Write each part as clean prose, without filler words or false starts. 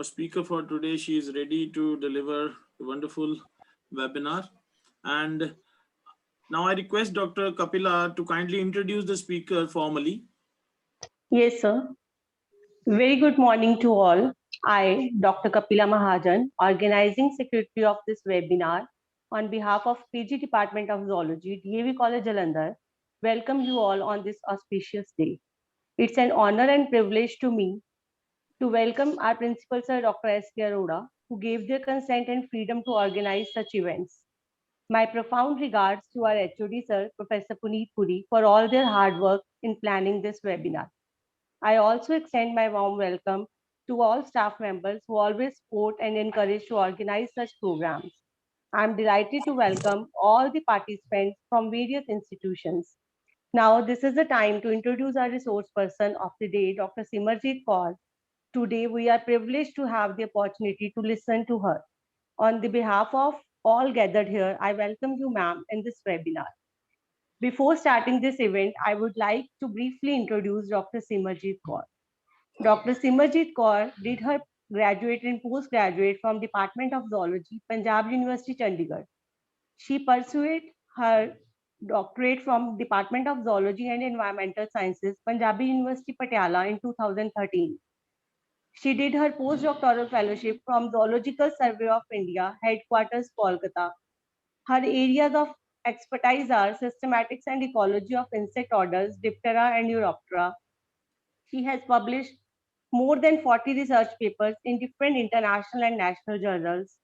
our speaker for today. She is ready to deliver a wonderful webinar. And now I request Dr. Kapila to kindly introduce the speaker formally. Yes, sir. Very good morning to all. I, Dr. Kapila Mahajan, Organizing Secretary of this webinar, on behalf of PG Department of Zoology, DAV College Jalandhar, welcome you all on this auspicious day. It's an honor and privilege to me to welcome our Principal Sir Dr. S.K. Arora, who gave their consent and freedom to organize such events. My profound regards to our HOD Sir, Professor Puneet Puri, for all their hard work in planning this webinar. I also extend my warm welcome to all staff members who always support and encourage to organize such programs. I'm delighted to welcome all the participants from various institutions. Now, this is the time to introduce our resource person of the day, Dr. Simarjeet Kaur. Today, we are privileged to have the opportunity to listen to her. On the behalf of all gathered here, I welcome you, ma'am, in this webinar. Before starting this event, I would like to briefly introduce Dr. Simarjeet Kaur. Dr. Simarjeet Kaur did her graduate and postgraduate from Department of Zoology, Punjab University, Chandigarh. She pursued her doctorate from Department of Zoology and Environmental Sciences, Punjabi University, Patiala in 2013. She did her postdoctoral fellowship from Zoological Survey of India, headquarters Kolkata. Her areas of expertise are systematics and ecology of insect orders, Diptera and Neuroptera. She has published more than 40 research papers in different international and national journals.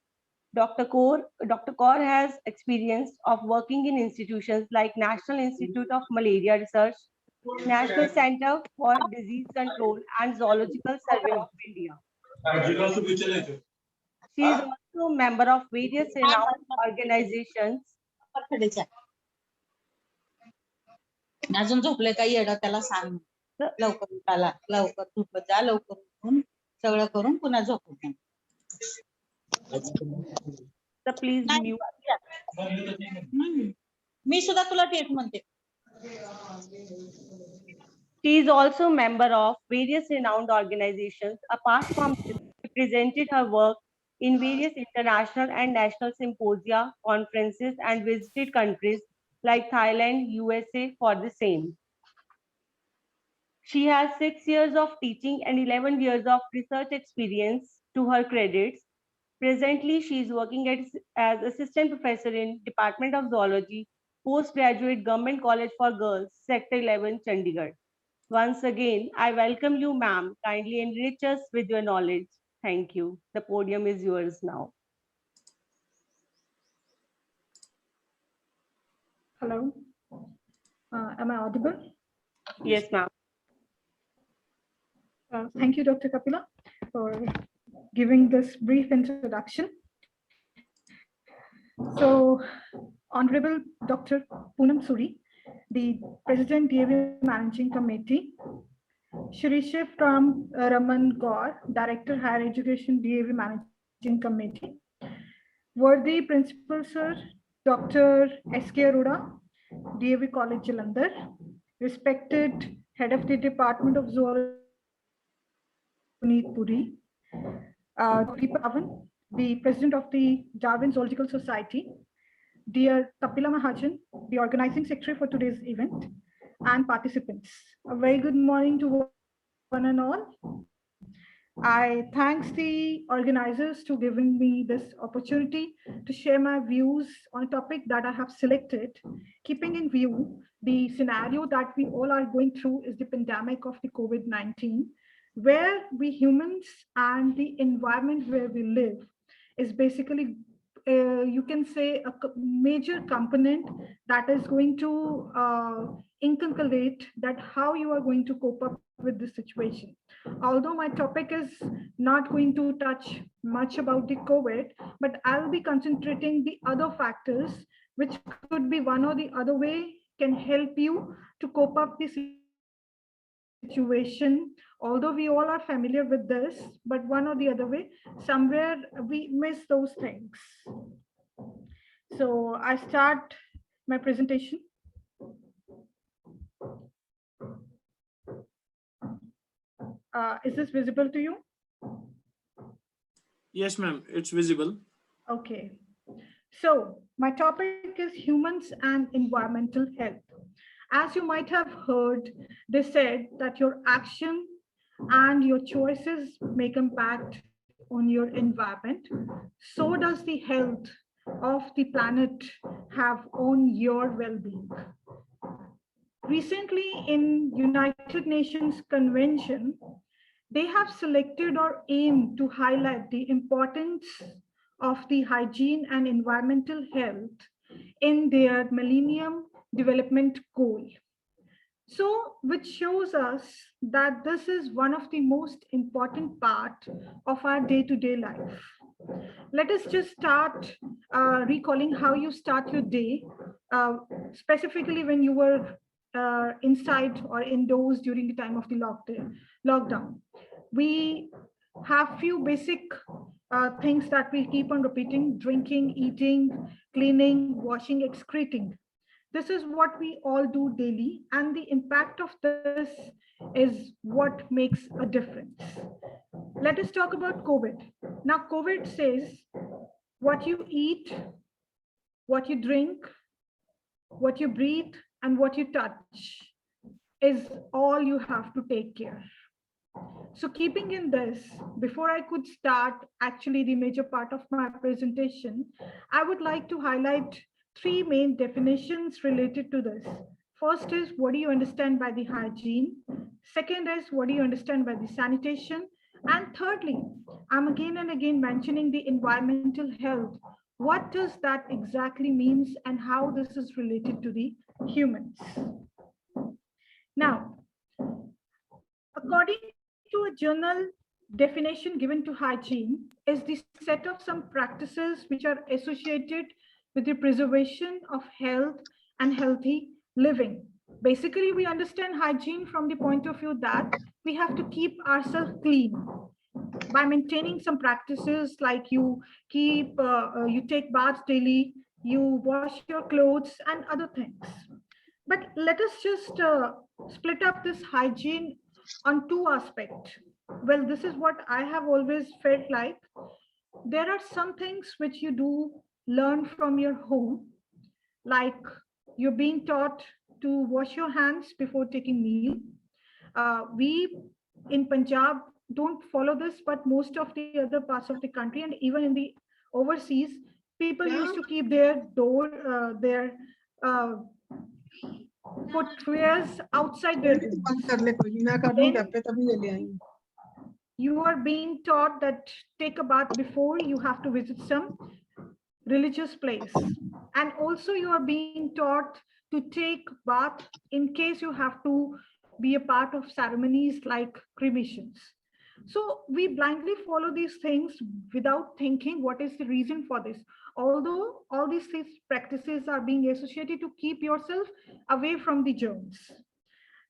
Dr. Kaur has experience of working in institutions like National Institute of Malaria Research, National Center for Disease Control, and Zoological Survey of India. She is also a member of various renowned organizations. अजून झोपले काही येडा त्याला सांग लवकर उठाला लवकर झोप जा लवकर उठून सगळं करून पुन्हा झोपून So please mute. मी सुद्धा तुला तेच म्हणते. She is also a member of various renowned organizations. Apart from this, she presented her work in various international and national symposia, conferences, and visited countries like Thailand, USA for the same. She has 6 years of teaching and 11 years of research experience to her credits. Presently, she is working as assistant professor in Department of Zoology, Postgraduate Government College for Girls, Sector 11, Chandigarh. Once again, I welcome you, ma'am. Kindly enrich us with your knowledge. Thank you. The podium is yours now. Hello. Am I audible? Yes, ma'am. Thank you, Dr. Kapila, for giving this brief introduction. So, Honorable Dr. Poonam Suri, the President DAV Managing Committee, Shri Ram Raman Gaur, Director Higher Education DAV Managing Committee, worthy Principal Sir Dr. S.K. Arora, DAV College Jalandhar, respected Head of the Department of Zoology, Puneet Puri, Dr. Pavan, the President of the Darwin Zoological Society, dear Kapila Mahajan, the Organizing Secretary for today's event, and participants. A very good morning to one and all. I thank the organizers to giving me this opportunity to share my views on a topic that I have selected, keeping in view the scenario that we all are going through is the pandemic of the COVID-19, where we humans and the environment where we live is basically, you can say, a major component that is going to inculcate that how you are going to cope up with this situation. Although my topic is not going to touch much about the COVID, but I'll be concentrating the other factors which could be one or the other way can help you to cope up the situation. Although we all are familiar with this, but one or the other way, somewhere we miss those things. So I start my presentation. Is this visible to you? Yes, ma'am, it's visible. Okay. So my topic is humans and environmental health. As you might have heard, they said that your action and your choices make impact on your environment. So does the health of the planet have on your well-being. Recently in United Nations Convention, they have selected or aimed to highlight the importance of the hygiene and environmental health in their Millennium Development Goal. So, which shows us that this is one of the most important part of our day-to-day life. Let us just start recalling how you start your day, specifically when you were inside or indoors during the time of the lockdown. We have few basic things that we keep on repeating: drinking, eating, cleaning, washing, excreting. This is what we all do daily, and the impact of this is what makes a difference. Let us talk about COVID. Now, COVID says what you eat, what you drink, what you breathe, and what you touch is all you have to take care. So keeping in this, before I could start actually the major part of my presentation, I would like to highlight three main definitions related to this. First is, what do you understand by the hygiene? Second is, what do you understand by the sanitation? And thirdly, I'm again and again mentioning the environmental health. What does that exactly means and how this is related to the humans? Now, according to a journal, definition given to hygiene is the set of some practices which are associated with the preservation of health and healthy living. Basically, we understand hygiene from the point of view that we have to keep ourselves clean by maintaining some practices like you take baths daily, you wash your clothes and other things. But let us just split up this hygiene on two aspects. Well, this is what I have always felt like. There are some things which you do learn from your home, like you're being taught to wash your hands before taking meal. We in Punjab don't follow this, but most of the other parts of the country and even in the overseas, people used to keep their door, their footwears outside their homes. You are being taught that take a bath before you have to visit some religious place. And also you are being taught to take bath in case you have to be a part of ceremonies like cremations. So we blindly follow these things without thinking what is the reason for this. Although all these practices are being associated to keep yourself away from the germs.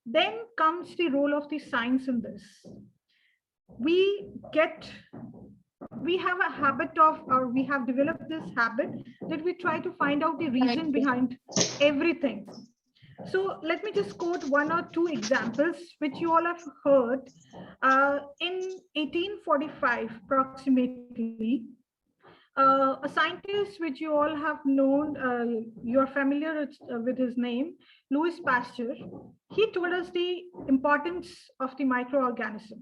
Then comes the role of the science in this. We have a habit of, or we have developed this habit that we try to find out the reason behind everything. So let me just quote one or two examples which you all have heard. In 1845 approximately, a scientist which you all have known, you're familiar with his name, Louis Pasteur, he told us the importance of the microorganism.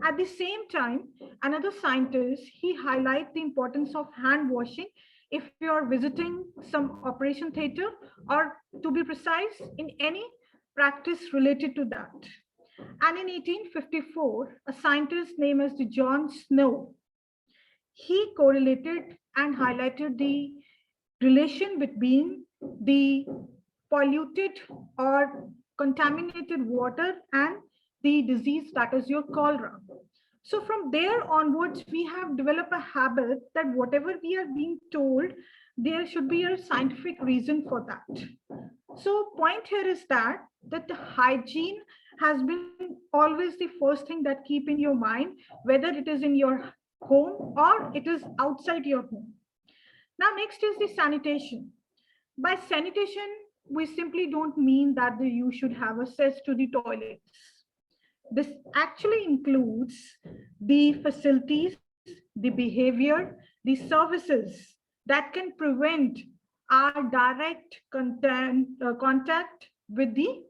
At the same time, another scientist, he highlights the importance of hand washing if you are visiting some operation theater, or to be precise, in any practice related to that. And in 1854, a scientist named as John Snow, he correlated and highlighted the relation between the polluted or contaminated water and the disease that is your cholera. So from there onwards, we have developed a habit that whatever we are being told, there should be a scientific reason for that. So point here is that the hygiene has been always the first thing that keep in your mind, whether it is in your home or it is outside your home. Now, next is the sanitation. By sanitation, we simply don't mean that you should have access to the toilets. This actually includes the facilities the behavior, the services that can prevent our direct contact with the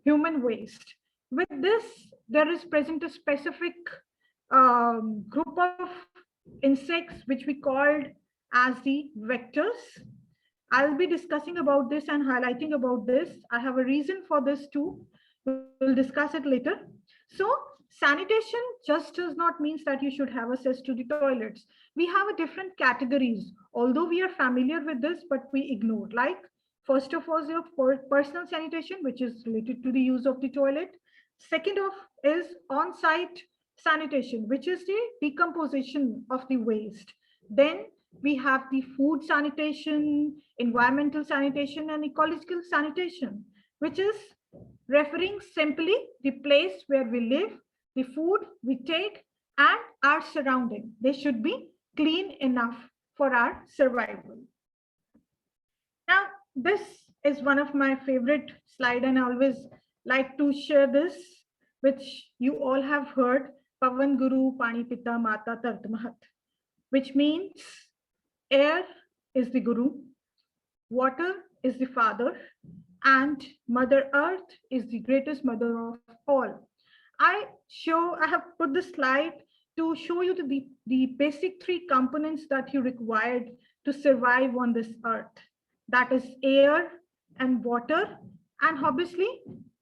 human waste. With this, there is present a specific group of insects which we called as the vectors. I'll be discussing about this and highlighting about this. I have a reason for this too. We'll discuss it later. So sanitation just does not mean that you should have access to the toilets. We have a different categories, although we are familiar with this, but we ignore. Like, first of all, your personal sanitation, which is related to the use of the toilet. Second of is on-site sanitation, which is the decomposition of the waste. Then we have the food sanitation, environmental sanitation, and ecological sanitation, which is referring simply the place where we live, the food we take, and our surrounding. They should be clean enough for our survival. Now, this is one of my favorite slides, and I always like to share this, which you all have heard, Pavan Guru Pani Pita Mata Tart Mahat, which means air is the Guru, water is the father, and Mother Earth is the greatest mother of all. I have put this slide to show you the basic three components that you required to survive on this earth. That is air and water, and obviously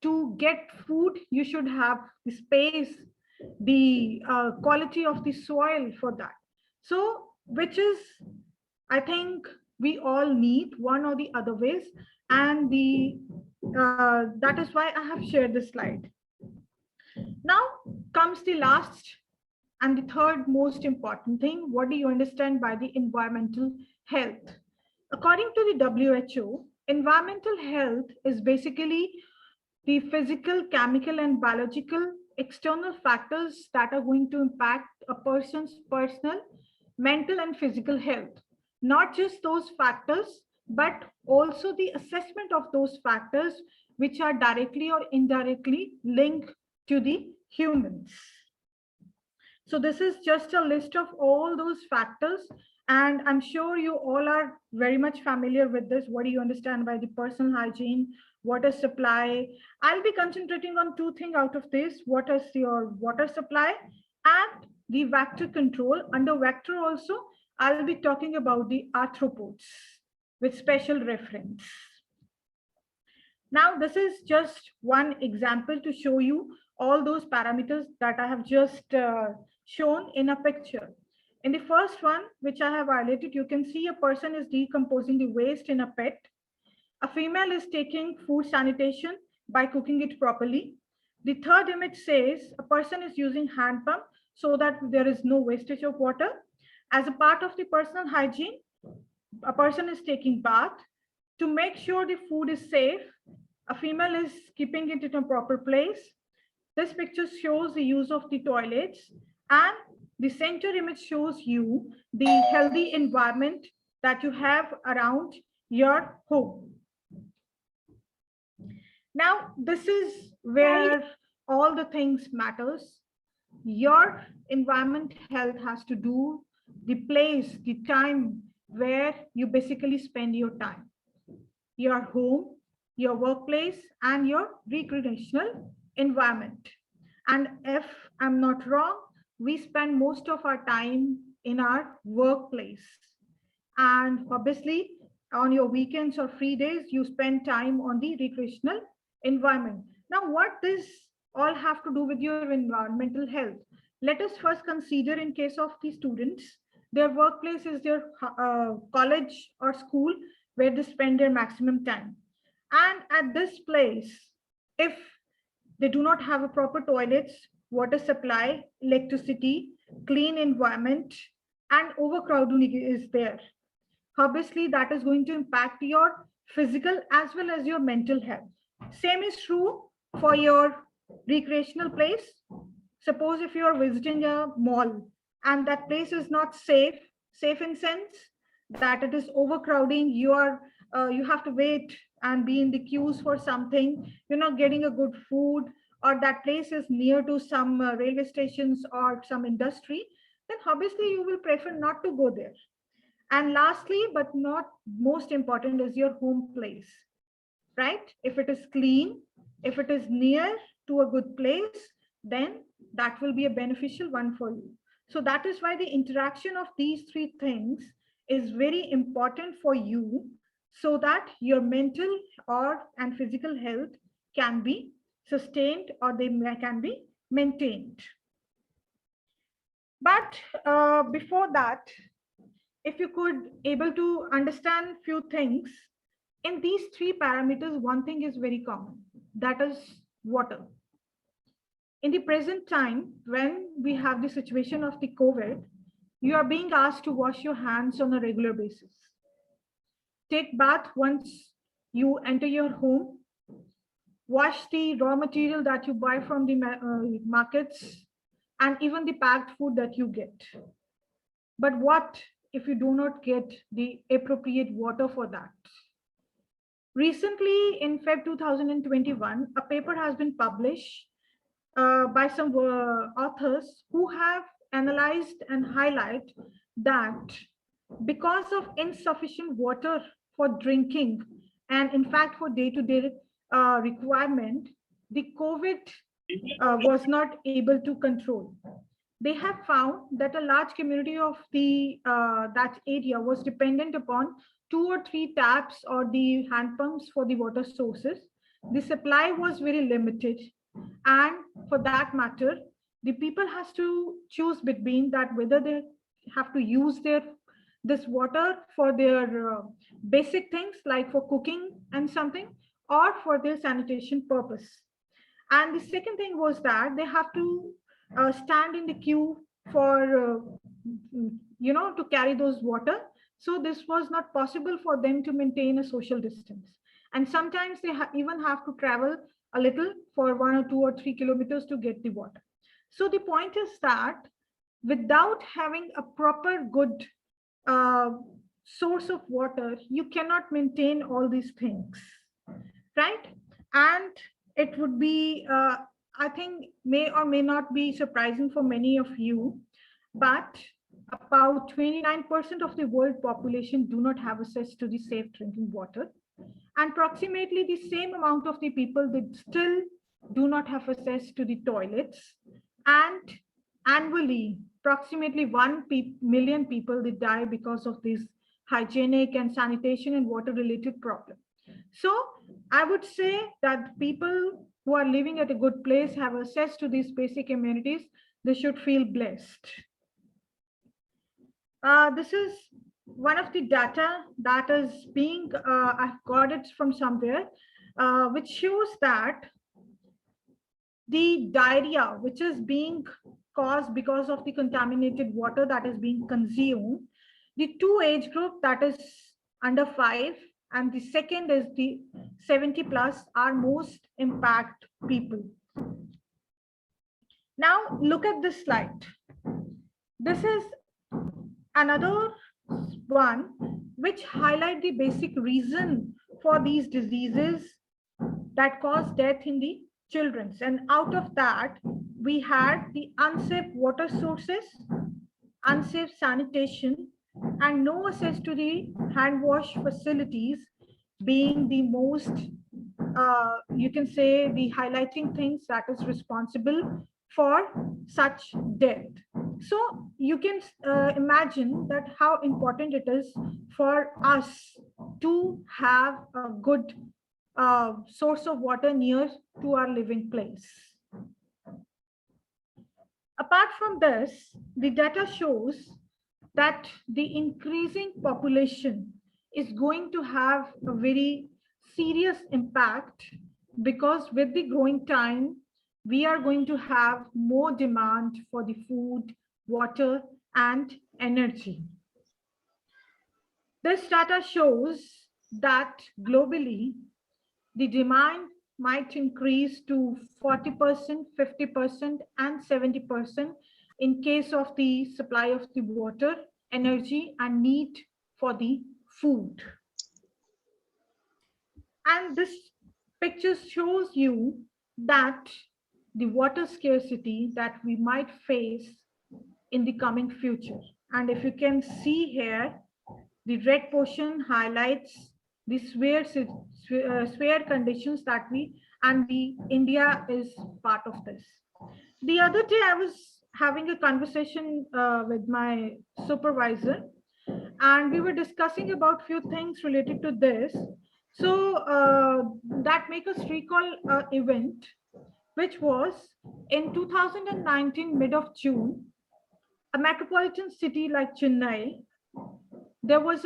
to get food, you should have the space, the quality of the soil for that. So, which is, I think we all need one or the other ways, and that is why I have shared this slide. Now comes the last and the third most important thing. What do you understand by the environmental health? According to the WHO, environmental health is basically the physical, chemical, and biological external factors that are going to impact a person's personal, mental, and physical health. Not just those factors, but also the assessment of those factors which are directly or indirectly linked to the humans. So this is just a list of all those factors, and I'm sure you all are very much familiar with this. What do you understand by the personal hygiene, water supply? I'll be concentrating on two things out of this. What is your water supply and the vector control. Under vector also, I'll be talking about the arthropods with special reference. Now, this is just one example to show you all those parameters that I have just shown in a picture. In the first one, which I have highlighted, you can see a person is decomposing the waste in a pit. A female is taking food sanitation by cooking it properly. The third image says a person is using hand pump so that there is no wastage of water. As a part of the personal hygiene, a person is taking bath. To make sure the food is safe, a female is keeping it in a proper place. This picture shows the use of the toilets, and the center image shows you the healthy environment that you have around your home. Now, this is where all the things matters. Your environment health has to do the place, the time where you basically spend your time. Your home, your workplace, and your recreational environment. And if I'm not wrong, we spend most of our time in our workplace. And obviously, on your weekends or free days, you spend time on the recreational environment. Now, what does all have to do with your environmental health? Let us first consider, in case of the students, their workplace is their college or school where they spend their maximum time. And at this place, if they do not have a proper toilets, water supply, electricity, clean environment, and overcrowding is there, obviously that is going to impact your physical as well as your mental health. Same is true for your recreational place. Suppose if you are visiting a mall and that place is not safe in sense that it is overcrowding, you have to wait and be in the queues for something, you're not getting a good food, or that place is near to some railway stations or some industry, then obviously you will prefer not to go there. And lastly, but not most important, is your home place, right? If it is clean, if it is near to a good place, then that will be a beneficial one for you. So that is why the interaction of these three things is very important for you, so that your mental or and physical health can be sustained, or can be maintained. But before that, if you could able to understand few things in these three parameters, one thing is very common, that is water. In the present time, when we have the situation of the COVID, you are being asked to wash your hands on a regular basis. Take bath once you enter your home. Wash the raw material that you buy from the markets, and even the packed food that you get. But what if you do not get the appropriate water for that? Recently, in Feb 2021, a paper has been published by some authors who have analyzed and highlight that because of insufficient water for drinking, and in fact for day-to-day requirement, the COVID was not able to control. They have found that a large community of the that area was dependent upon 2 or 3 taps or the hand pumps for the water sources. The supply was very limited, and for that matter, the people has to choose between that whether they have to use this water for their basic things like for cooking and something, or for their sanitation purpose. And the second thing was that they have to stand in the queue for to carry those water. So this was not possible for them to maintain a social distance, and sometimes they even have to travel a little for 1 or 2 or 3 kilometers to get the water. So the point is that without having a proper good source of water, you cannot maintain all these things, right? And it would be I think may or may not be surprising for many of you, but about 29% of the world population do not have access to the safe drinking water, and approximately the same amount of the people that still do not have access to the toilets. And annually, approximately 1 million people they die because of these hygienic and sanitation and water related problems. So I would say that people who are living at a good place, have access to these basic amenities, they should feel blessed. This is one of the data that is being, I've got it from somewhere, which shows that the diarrhea, which is being caused because of the contaminated water that is being consumed, the 2 age group, that is under 5, and the second is the 70 plus, are most impact people. Now look at this slide. This is another one which highlight the basic reason for these diseases that cause death in the children. And out of that, we had the unsafe water sources, unsafe sanitation, and no access to the hand wash facilities being the most, you can say, the highlighting things that is responsible for such death. So you can imagine that how important it is for us to have a good source of water near to our living place. Apart from this, the data shows that the increasing population is going to have a very serious impact, because with the growing time, we are going to have more demand for the food, water, and energy. This data shows that globally, the demand might increase to 40%, 50%, and 70% in case of the supply of the water, energy, and need for the food. And this picture shows you that the water scarcity that we might face in the coming future. And if you can see here, the red portion highlights the severe conditions that the India is part of this. The other day I was having a conversation with my supervisor, and we were discussing about few things related to this. So that make us recall an event, which was in 2019, mid of June, a metropolitan city like Chennai, there was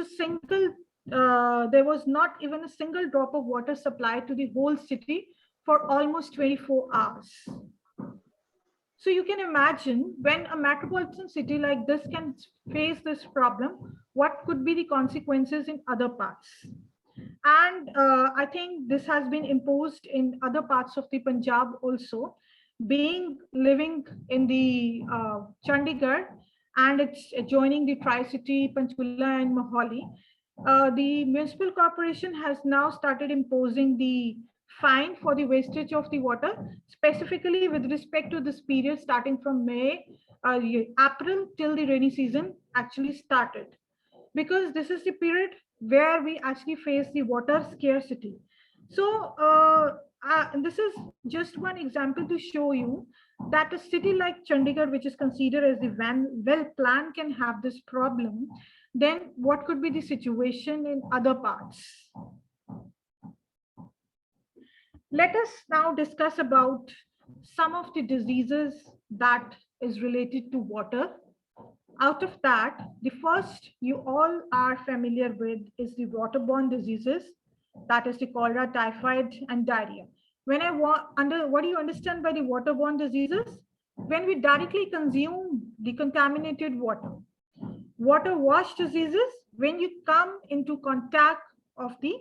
not even a single drop of water supplied to the whole city for almost 24 hours. So you can imagine, when a metropolitan city like this can face this problem, what could be the consequences in other parts. And I think this has been imposed in other parts of the Punjab also. Living in the Chandigarh, and it's adjoining the Tri-City, Panchkula and Mohali, the municipal corporation has now started imposing the fine for the wastage of the water, specifically with respect to this period starting from April till the rainy season actually started. Because this is the period where we actually face the water scarcity. So this is just one example to show you that a city like Chandigarh, which is considered as the well-planned, can have this problem. Then what could be the situation in other parts? Let us now discuss about some of the diseases that is related to water. Out of that, the first you all are familiar with is the waterborne diseases, that is the cholera, typhoid, and diarrhea. What do you understand by the waterborne diseases? When we directly consume the contaminated water. Water wash diseases, when you come into contact of the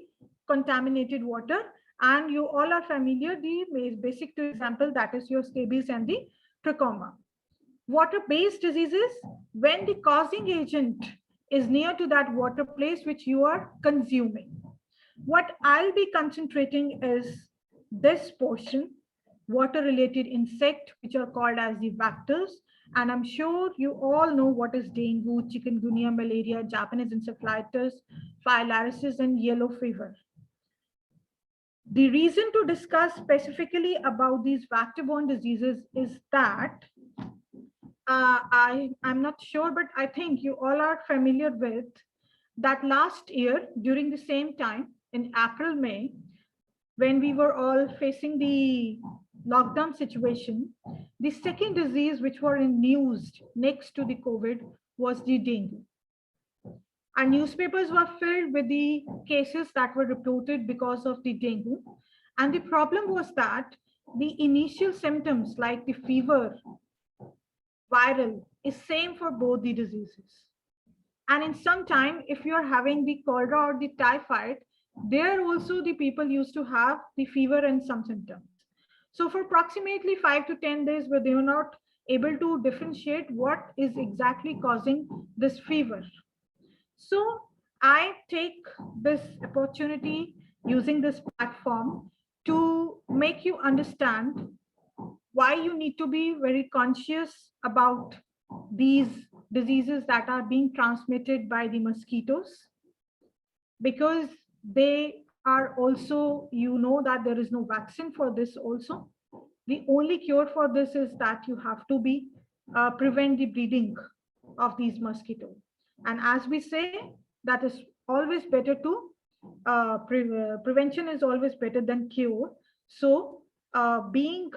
contaminated water, and you all are familiar, the basic two example, that is your scabies and the trachoma. Water-based diseases, when the causing agent is near to that water place which you are consuming. What I'll be concentrating is this portion, water-related insect, which are called as the vectors. And I'm sure you all know what is dengue, chikungunya, malaria, Japanese encephalitis, filariasis, and yellow fever. The reason to discuss specifically about these vector-borne diseases is that I'm not sure, but I think you all are familiar with that last year during the same time in April, May, when we were all facing the lockdown situation, the second disease which were in news next to the COVID was the dengue. Our newspapers were filled with the cases that were reported because of the dengue. And the problem was that the initial symptoms like the fever, viral, is same for both the diseases. And in some time, if you're having the cholera or the typhoid, there also the people used to have the fever and some symptoms. So for approximately 5 to 10 days, where they were not able to differentiate what is exactly causing this fever. So I take this opportunity using this platform to make you understand why you need to be very conscious about these diseases that are being transmitted by the mosquitoes, because they are also, you know, that there is no vaccine for this also. The only cure for this is that you have to be prevent the breeding of these mosquitoes. And as we say, that is always better to prevention is always better than cure. So being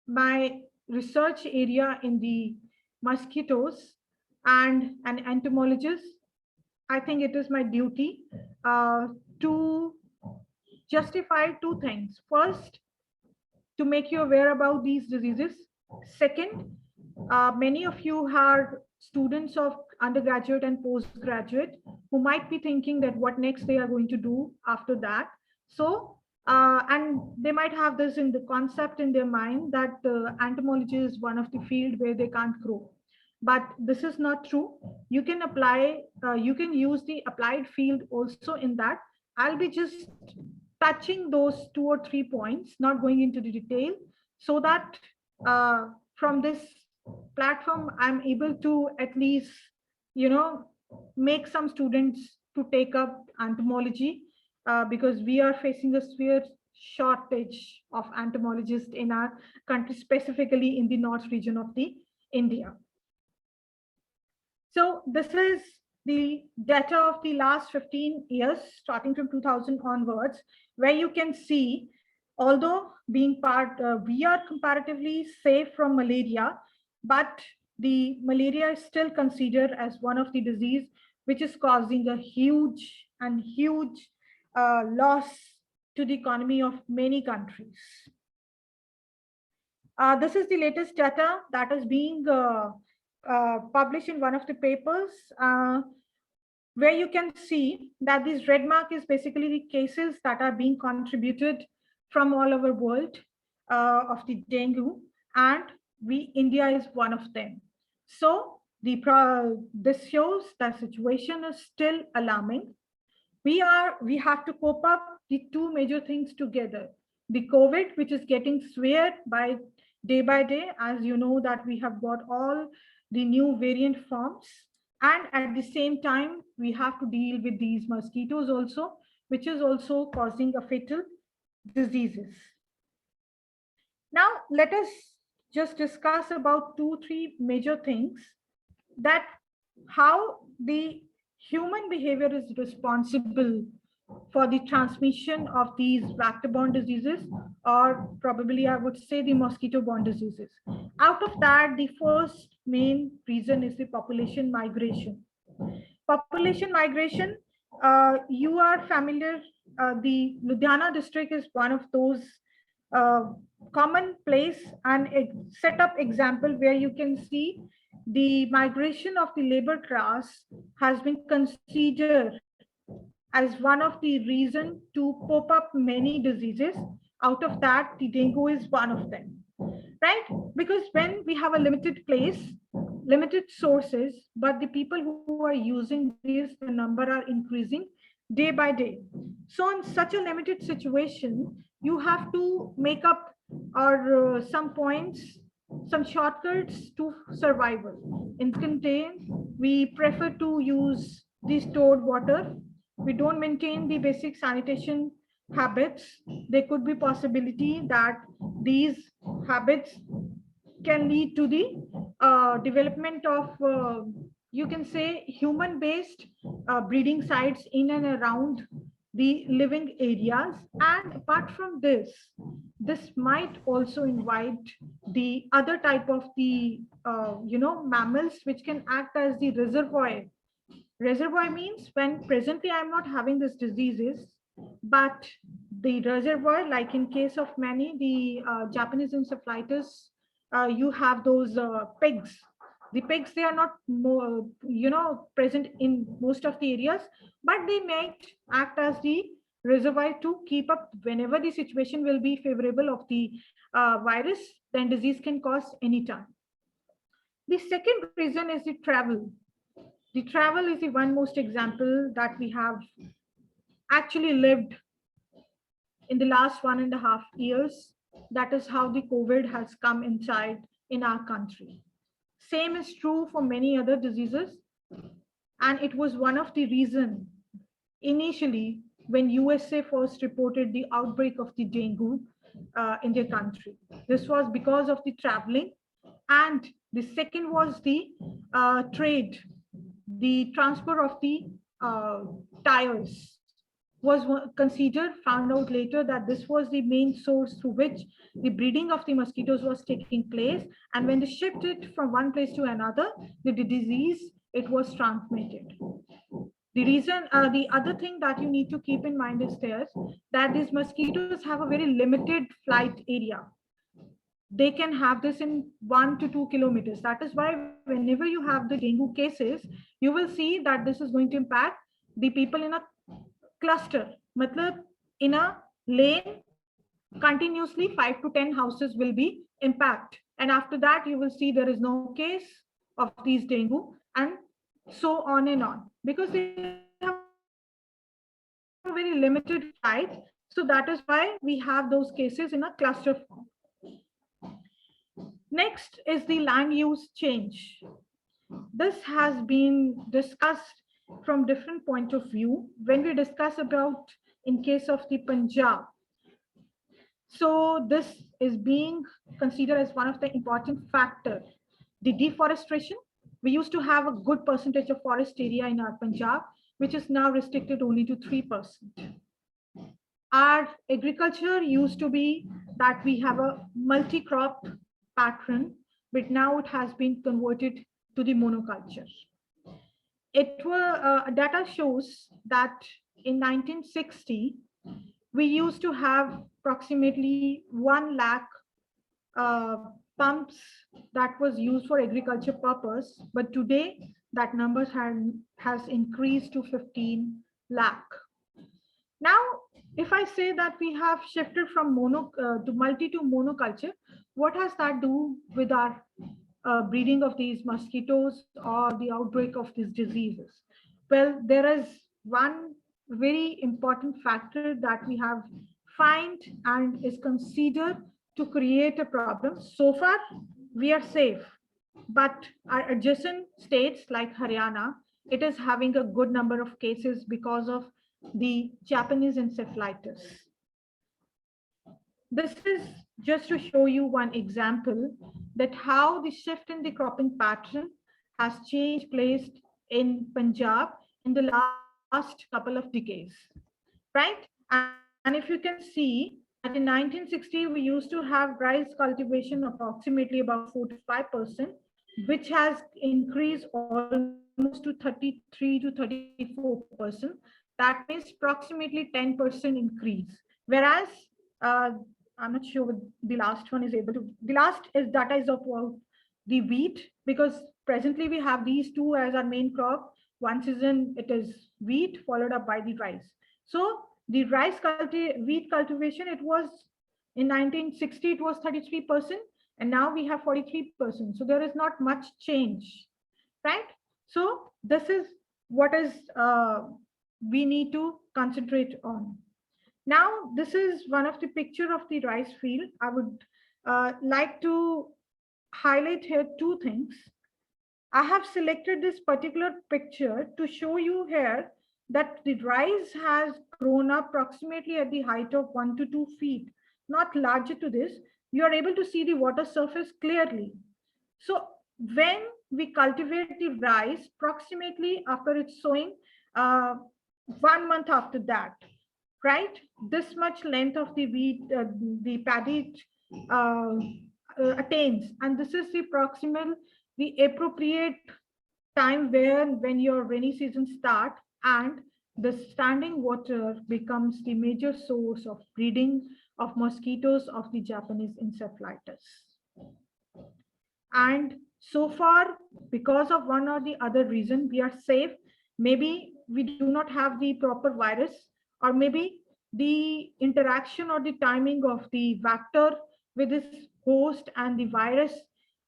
my research area in the mosquitoes and an entomologist, I think it is my duty to justify two things. First, to make you aware about these diseases. Second, many of you are students of undergraduate and postgraduate who might be thinking that what next they are going to do after that. So, and they might have this in the concept in their mind that entomology is one of the field where they can't grow. But this is not true. You can apply, you can use the applied field also in that. I'll be just touching those 2 or 3 points, not going into the detail, so that from this platform, I'm able to at least, make some students to take up entomology, because we are facing a severe shortage of entomologists in our country, specifically in the north region of the India. So this is the data of the last 15 years, starting from 2000 onwards, where you can see, although being we are comparatively safe from malaria, but the malaria is still considered as one of the disease which is causing a huge loss to the economy of many countries. This is the latest data that is being published in one of the papers, where you can see that this red mark is basically the cases that are being contributed from all over the world of the dengue, and India is one of them. So this shows that situation is still alarming. We have to cope up the two major things together: the COVID, which is getting severe by day, as you know that we have got all the new variant forms, and at the same time we have to deal with these mosquitoes also, which is also causing a fatal diseases. Now let us just discuss about 2-3 major things, that how the human behavior is responsible for the transmission of these vector-borne diseases, or probably I would say the mosquito-borne diseases. Out of that, the first main reason is the population migration. Population migration, you are familiar, the Ludhiana district is one of those common place and a set up example where you can see the migration of the labor class has been considered as one of the reasons to pop up many diseases. Out of that, the dengue is one of them, right? Because when we have a limited place, limited sources, but the people who are using this, the number are increasing day by day. So in such a limited situation, you have to make up or some points, some shortcuts to survival. In contain, we prefer to use the stored water. We don't maintain the basic sanitation habits. There could be possibility that these habits can lead to the development of, you can say, human-based breeding sites in and around the living areas. And apart from this might also invite the other type of the, mammals which can act as the reservoir. Reservoir means when presently I'm not having these diseases, but the reservoir, like in case of many, the Japanese encephalitis, you have those pigs. The pigs, they are not more, present in most of the areas, but they might act as the reservoir to keep up whenever the situation will be favorable of the virus, then disease can cause anytime. The second reason is the travel. The travel is the one most example that we have actually lived in the last 1.5 years. That is how the COVID has come inside in our country. Same is true for many other diseases. And it was one of the reasons initially when USA first reported the outbreak of the dengue in their country. This was because of the traveling. And the second was the trade. The transfer of the tires was considered, found out later that this was the main source through which the breeding of the mosquitoes was taking place. And when they shipped it from one place to another, the disease, it was transmitted. The reason, the other thing that you need to keep in mind is this, that these mosquitoes have a very limited flight area. They can have this in 1 to 2 kilometers. That is why whenever you have the dengue cases, you will see that this is going to impact the people in a cluster. Matlab, in a lane, continuously 5 to 10 houses will be impacted. And after that, you will see there is no case of these dengue, and so on and on. Because they have a very limited flight. So that is why we have those cases in a cluster form. Next is the land use change. This has been discussed from different point of view when we discuss about in case of the Punjab. So this is being considered as one of the important factor. The deforestation, we used to have a good percentage of forest area in our Punjab, which is now restricted only to 3%. Our agriculture used to be that we have a multi-crop pattern, but now it has been converted to the monoculture. Data shows that in 1960, we used to have approximately 1 lakh pumps that was used for agriculture purpose, but today that number has increased to 15 lakh. Now, if I say that we have shifted from to multi to monoculture, what has that do with our breeding of these mosquitoes or the outbreak of these diseases? Well, there is one very important factor that we have find and is considered to create a problem. So far, we are safe, but our adjacent states like Haryana, it is having a good number of cases because of the Japanese encephalitis. This is just to show you one example that how the shift in the cropping pattern has changed place in Punjab in the last couple of decades, right? And if you can see that in 1960, we used to have rice cultivation approximately about 4 to 5%, which has increased almost to 33 to 34%. That means approximately 10% increase. Whereas I'm not sure the last one is able to, the last is data is of the wheat, because presently we have these two as our main crop. One season it is wheat followed up by the rice. So the wheat cultivation, it was in 1960, it was 33%, and now we have 43%. So there is not much change, right? So this is what is we need to concentrate on. Now, this is one of the picture of the rice field. I would like to highlight here two things. I have selected this particular picture to show you here that the rice has grown up approximately at the height of 1 to 2 feet, not larger to this. You are able to see the water surface clearly. So when we cultivate the rice, approximately after its sowing, 1 month after that, right? This much length of the wheat, the paddy attains, and this is the proximal, the appropriate time when your rainy season start, and the standing water becomes the major source of breeding of mosquitoes of the Japanese encephalitis. And so far, because of one or the other reason, we are safe. Maybe we do not have the proper virus, or maybe the interaction or the timing of the vector with this host and the virus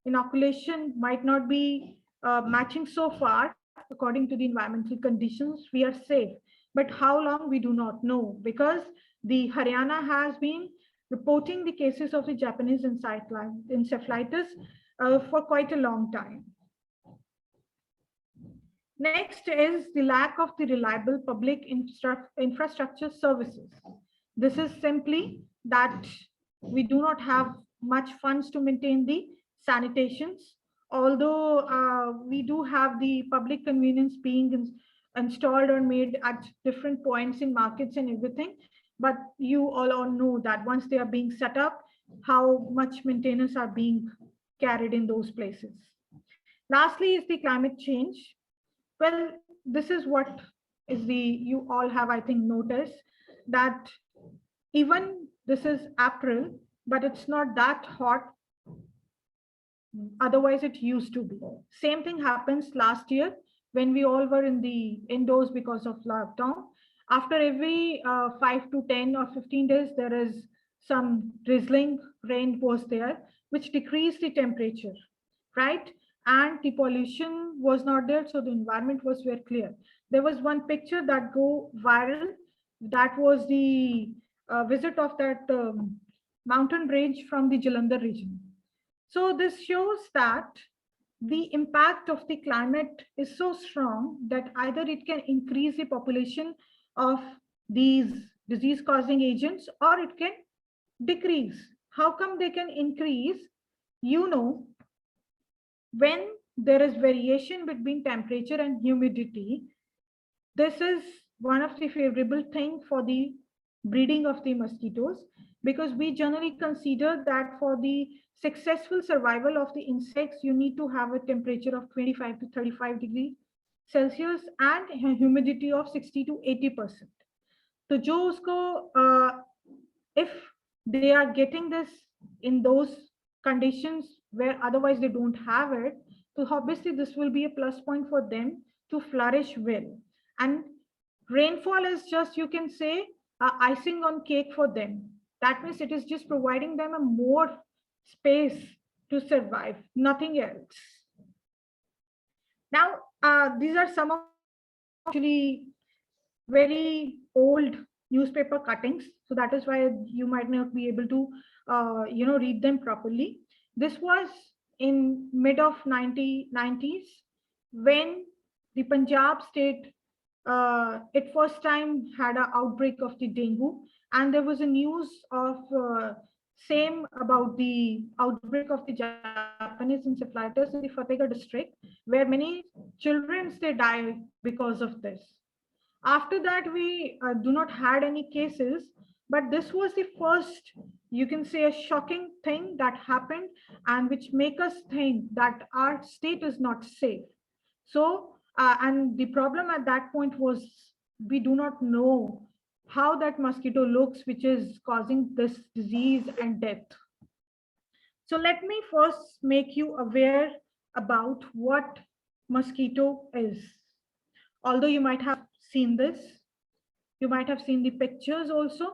inoculation might not be matching so far. According to the environmental conditions, we are safe. But how long, we do not know, because the Haryana has been reporting the cases of the Japanese encephalitis for quite a long time. Next is the lack of the reliable public infrastructure services. This is simply that we do not have much funds to maintain the sanitations, although we do have the public convenience being installed or made at different points in markets and everything. But you all know that once they are being set up, how much maintenance are being carried in those places. Lastly is the climate change. Well, this is what is you all have, I think, noticed that even this is April, but it's not that hot. Otherwise, it used to be. Same thing happens last year when we all were in the indoors because of lockdown. After every 5 to 10 or 15 days, there is some drizzling rain was there, which decreased the temperature, right? And the pollution was not there, so the environment was very clear. There was one picture that go viral. That was the visit of that mountain range from the Jalandhar region. So this shows that the impact of the climate is so strong that either it can increase the population of these disease causing agents or it can decrease. How come they can increase? You know, when there is variation between temperature and humidity, this is one of the favorable thing for the breeding of the mosquitoes, because we generally consider that for the successful survival of the insects, you need to have a temperature of 25 to 35 degrees Celsius and a humidity of 60 to 80%. So जो उसको if they are getting this in those conditions where otherwise they don't have it, so obviously this will be a plus point for them to flourish well. And rainfall is just, you can say, icing on cake for them. That means it is just providing them a more space to survive, nothing else. Now, these are some of actually very old newspaper cuttings, so that is why you might not be able to read them properly. This was in mid of 1990s when the Punjab state it first time had an outbreak of the dengue, and there was a news of same about the outbreak of the Japanese encephalitis in the Fatehgarh district, where many children they died because of this. After that, we do not had any cases, but this was the first, you can say, a shocking thing that happened and which make us think that our state is not safe. So, and the problem at that point was we do not know how that mosquito looks, which is causing this disease and death. So let me first make you aware about what mosquito is. Although you might have seen this, you might have seen the pictures also,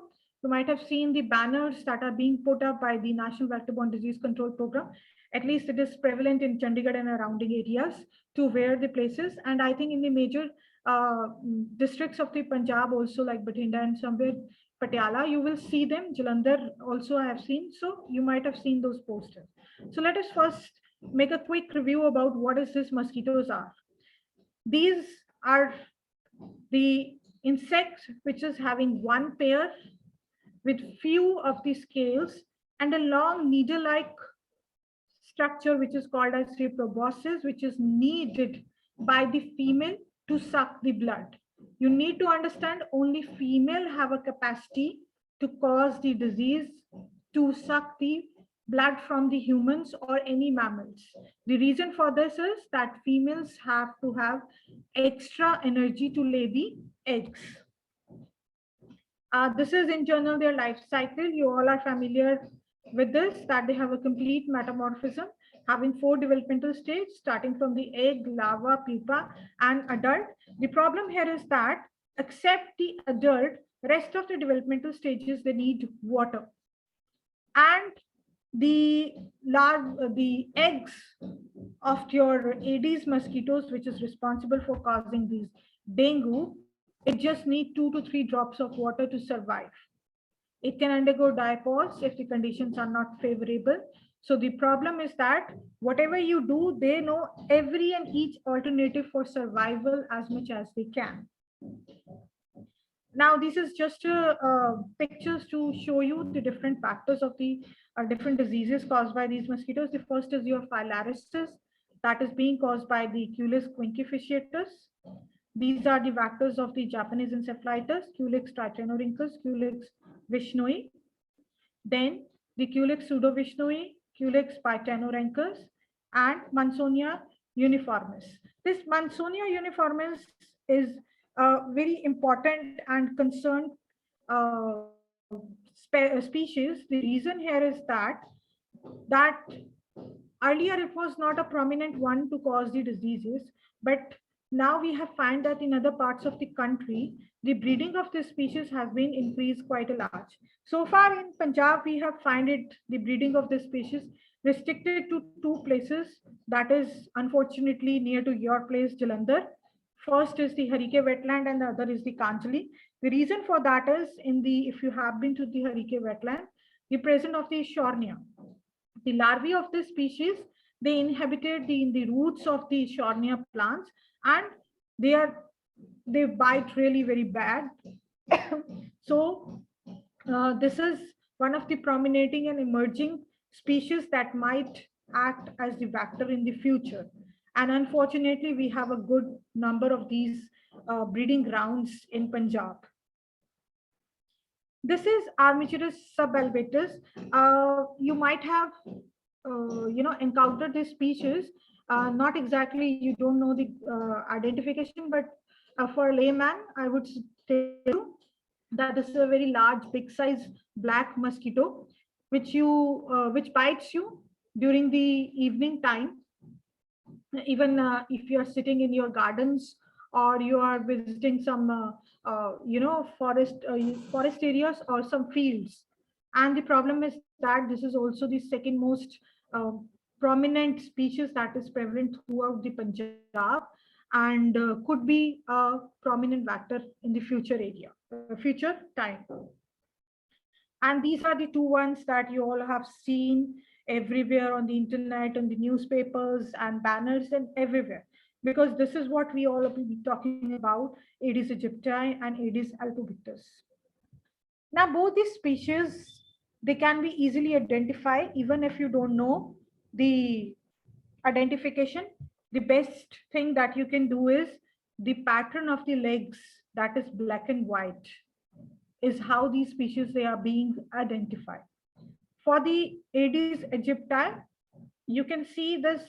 you might have seen the banners that are being put up by the National Vector-Borne Disease Control Program. At least it is prevalent in Chandigarh and surrounding areas to where the places. And I think in the major districts of the Punjab also, like Bathinda and somewhere Patiala, you will see them. Jalandhar also I have seen. So you might have seen those posters. So let us first make a quick review about what is this mosquitoes are. These are the insect which is having one pair with few of the scales and a long needle-like structure which is called as proboscis, which is needed by the female to suck the blood. You need to understand only female have a capacity to cause the disease to suck the blood from the humans or any mammals. The reason for this is that females have to have extra energy to lay the eggs. This is in general their life cycle. You all are familiar with this, that they have a complete metamorphism, having 4 developmental stages, starting from the egg, larva, pupa, and adult. The problem here is that, except the adult, rest of the developmental stages, they need water. And the eggs of your Aedes mosquitoes, which is responsible for causing these dengue, it just needs 2 to 3 drops of water to survive. It can undergo diapause if the conditions are not favorable. So the problem is that whatever you do, they know every and each alternative for survival as much as they can. Now, this is just pictures to show you the different factors of the different diseases caused by these mosquitoes. The first is your filariasis, that is being caused by the Culex quincunxatus. These are the vectors of the Japanese encephalitis, Culex trichinorhynchus, Culex vishnui. Then the Culex pseudovishnui, Culex phytanorhynchus, and Mansonia uniformis. This Mansonia uniformis is very important and concerned species. The reason here is that earlier it was not a prominent one to cause the diseases, but now we have found that in other parts of the country, the breeding of this species has been increased quite a lot. So far in Punjab, we have found the breeding of this species restricted to 2 places. That is unfortunately near to your place, Jalandhar. First is the Harike wetland and the other is the Kanjali. The reason for that is if you have been to the Harike wetland, the presence of the Schornia. The larvae of this species, they inhabited in the roots of the Schornia plants, and they bite really very bad. So this is one of the prominating and emerging species that might act as the vector in the future. And unfortunately, we have a good number of these breeding grounds in Punjab. This is Armigerus subalbatus. You might have, encountered this species. Not exactly, you don't know the identification, but for a layman, I would tell you that this is a very large, big size black mosquito, which bites you during the evening time. Even if you are sitting in your gardens or you are visiting some forest areas or some fields. And the problem is that this is also the second most prominent species that is prevalent throughout the Punjab, and could be a prominent vector in the future time. And these are the two ones that you all have seen everywhere on the internet, on the newspapers and banners and everywhere, because this is what we all will be talking about, Aedes aegypti and Aedes albopictus. Now, both these species, they can be easily identified even if you don't know the identification. The best thing that you can do is the pattern of the legs, that is black and white, is how these species, they are being identified. For the Aedes aegypti, you can see this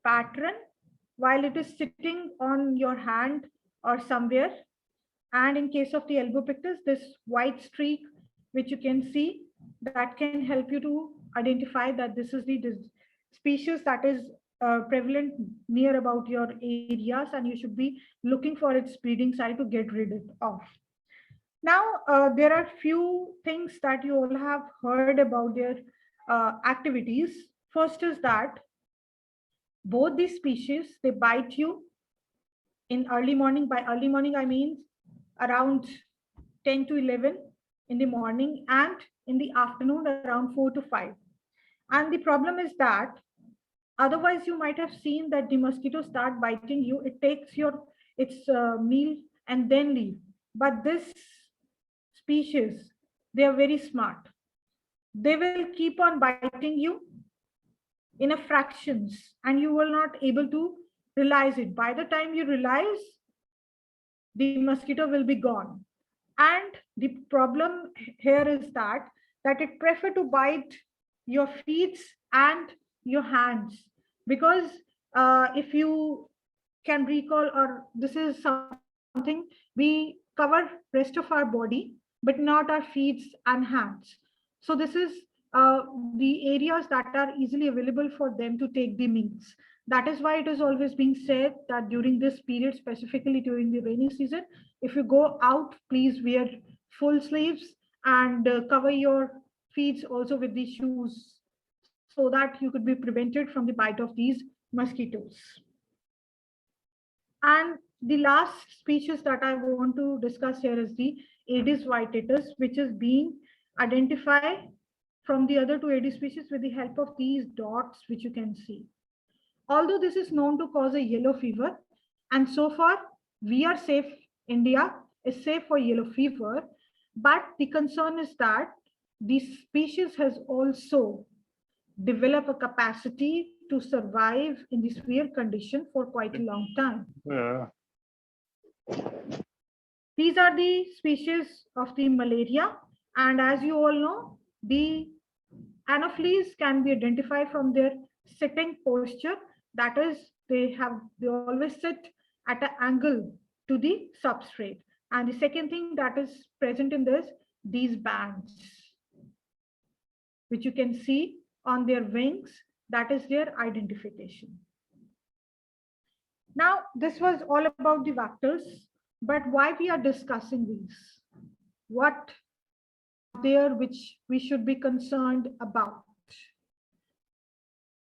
pattern while it is sitting on your hand or somewhere. And in case of the albopictus, this white streak, which you can see, that can help you to identify that this is the species that is prevalent near about your areas, and you should be looking for its breeding site to get rid of. Now, there are few things that you all have heard about their activities. First is that both these species, they bite you in early morning. By early morning, I mean around 10 to 11 in the morning, and in the afternoon around 4 to 5. And the problem is that otherwise you might have seen that the mosquitoes start biting you, it takes its meal and then leave. But this species, they are very smart. They will keep on biting you in a fractions, and you will not able to realize it. By the time you realize, the mosquito will be gone. And the problem here is that it prefer to bite your feet and your hands, because if you can recall, or this is something, we cover rest of our body but not our feet and hands. So this is the areas that are easily available for them to take the meals. That is why it is always being said that during this period, specifically during the rainy season, if you go out, please wear full sleeves and cover your feet also with the shoes, so that you could be prevented from the bite of these mosquitoes. And the last species that I want to discuss here is the Aedes vitatus, which is being identified from the other two Aedes species with the help of these dots, which you can see. Although this is known to cause a yellow fever, and so far we are safe, India is safe for yellow fever, but the concern is that this species has also developed a capacity to survive in the severe condition for quite a long time. Yeah. These are the species of the malaria, and as you all know, the Anopheles can be identified from their sitting posture. That is, they always sit at an angle to the substrate. And the second thing that is present in this, these bands, which you can see on their wings, that is their identification. Now, this was all about the vectors, but why we are discussing these? What there which we should be concerned about?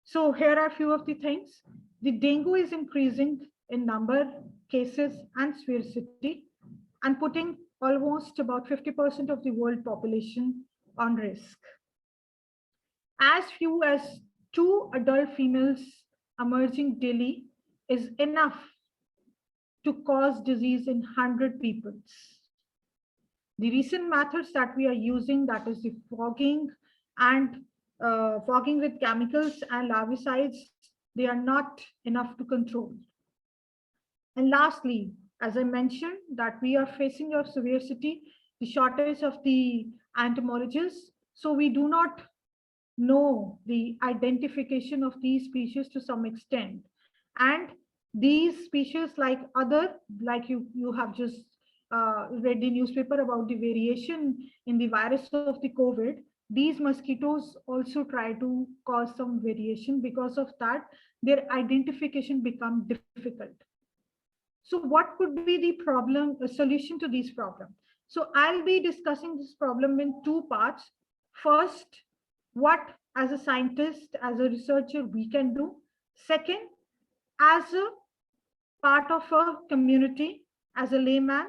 So here are a few of the things. The dengue is increasing in number, cases, and severity, and putting almost about 50% of the world population on risk. As few as 2 adult females emerging daily is enough to cause disease in 100 people. The recent methods that we are using, that is the fogging and fogging with chemicals and larvicides, they are not enough to control. And lastly, as I mentioned, that we are facing a severity, the shortage of the entomologists. So we do not know the identification of these species to some extent. And these species, like you have just read the newspaper about the variation in the virus of the COVID, these mosquitoes also try to cause some variation. Because of that, their identification become difficult. So what could be the problem, a solution to these problems? So I'll be discussing this problem in 2 parts. First, what as a scientist, as a researcher, we can do. Second, as a part of a community, as a layman,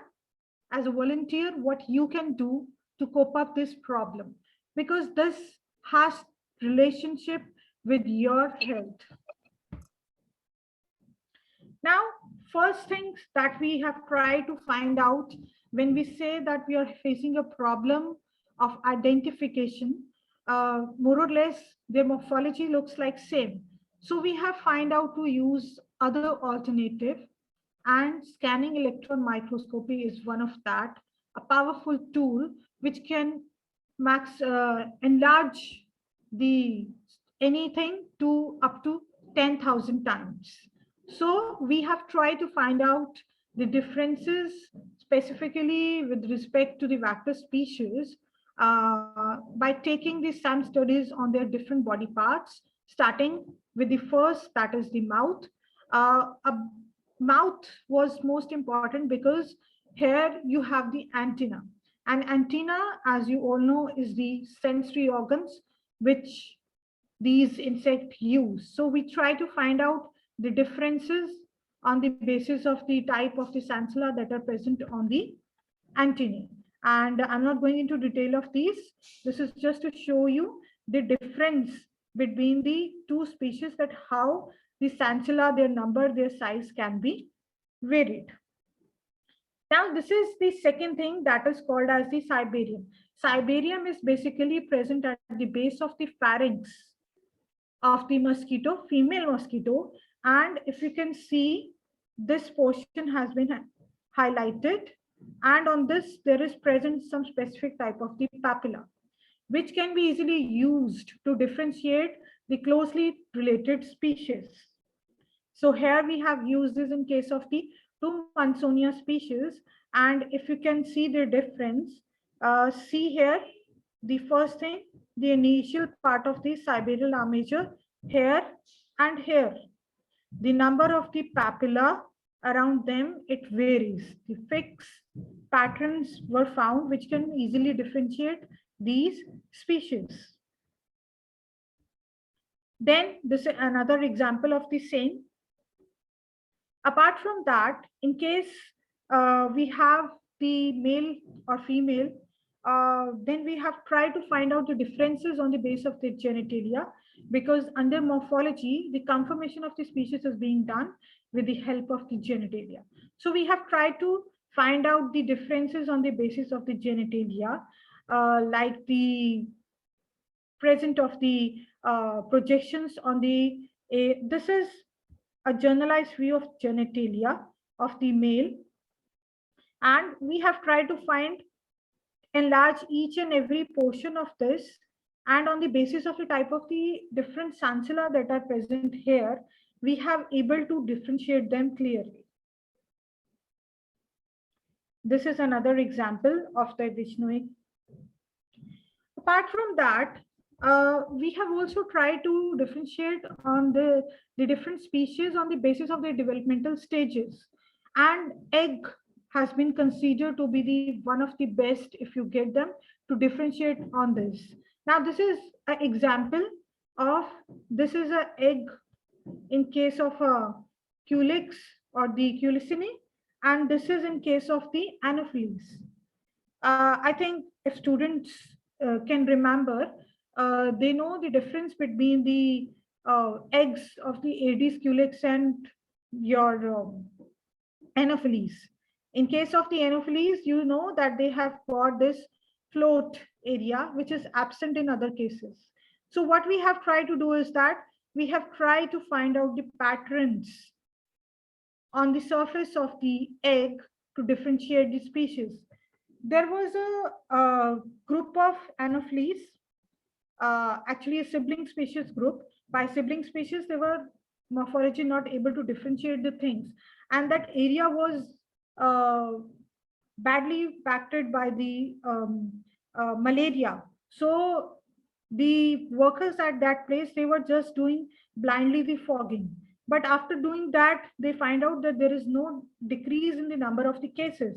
as a volunteer, what you can do to cope up this problem, because this has relationship with your health. Now, first things that we have tried to find out when we say that we are facing a problem of identification, more or less their morphology looks like same. So we have find out to use other alternative, and scanning electron microscopy is one of that, a powerful tool which can enlarge the anything to up to 10,000 times. So we have tried to find out the differences specifically with respect to the vector species by taking the some studies on their different body parts, starting with the first, that is the mouth. A mouth was most important because here you have the antenna. And antenna, as you all know, is the sensory organs which these insects use. So we try to find out the differences on the basis of the type of the sansula that are present on the antennae. And I'm not going into detail of these. This is just to show you the difference between the 2 species, that how the sansula, their number, their size can be varied. Now, this is the second thing that is called as the cibarium. Cibarium is basically present at the base of the pharynx of the mosquito, female mosquito. And if you can see, this portion has been highlighted. And on this, there is present some specific type of the papilla, which can be easily used to differentiate the closely related species. So here we have used this in case of the 2 Mansonia species. And if you can see the difference, see here, the first thing, the initial part of the cibarial armature here and here. The number of the papilla around them, it varies. The fixed patterns were found which can easily differentiate these species. Then this is another example of the same. Apart from that, in case we have the male or female, then we have tried to find out the differences on the base of the genitalia, because under morphology, the confirmation of the species is being done with the help of the genitalia. So we have tried to find out the differences on the basis of the genitalia, like the present of the projections on the, this is a generalized view of genitalia of the male. And we have tried to enlarge each and every portion of this. And on the basis of the type of the different sansula that are present here, we have able to differentiate them clearly. This is another example of the Vishnoic. Apart from that, we have also tried to differentiate on the different species on the basis of their developmental stages. And egg has been considered to be the one of the best if you get them to differentiate on this. Now, this is an example of, this is an egg in case of a Culex or the Culicini, and this is in case of the Anopheles. I think if students can remember, they know the difference between the eggs of the Aedes culex and your Anopheles. In case of the Anopheles, you know that they have got this float area, which is absent in other cases. So what we have tried to do is that we have tried to find out the patterns on the surface of the egg to differentiate the species. There was a group of Anopheles, actually a sibling species group. By sibling species, they were morphology not able to differentiate the things. And that area was badly impacted by the malaria. So the workers at that place, they were just doing blindly the fogging. But after doing that, they find out that there is no decrease in the number of the cases.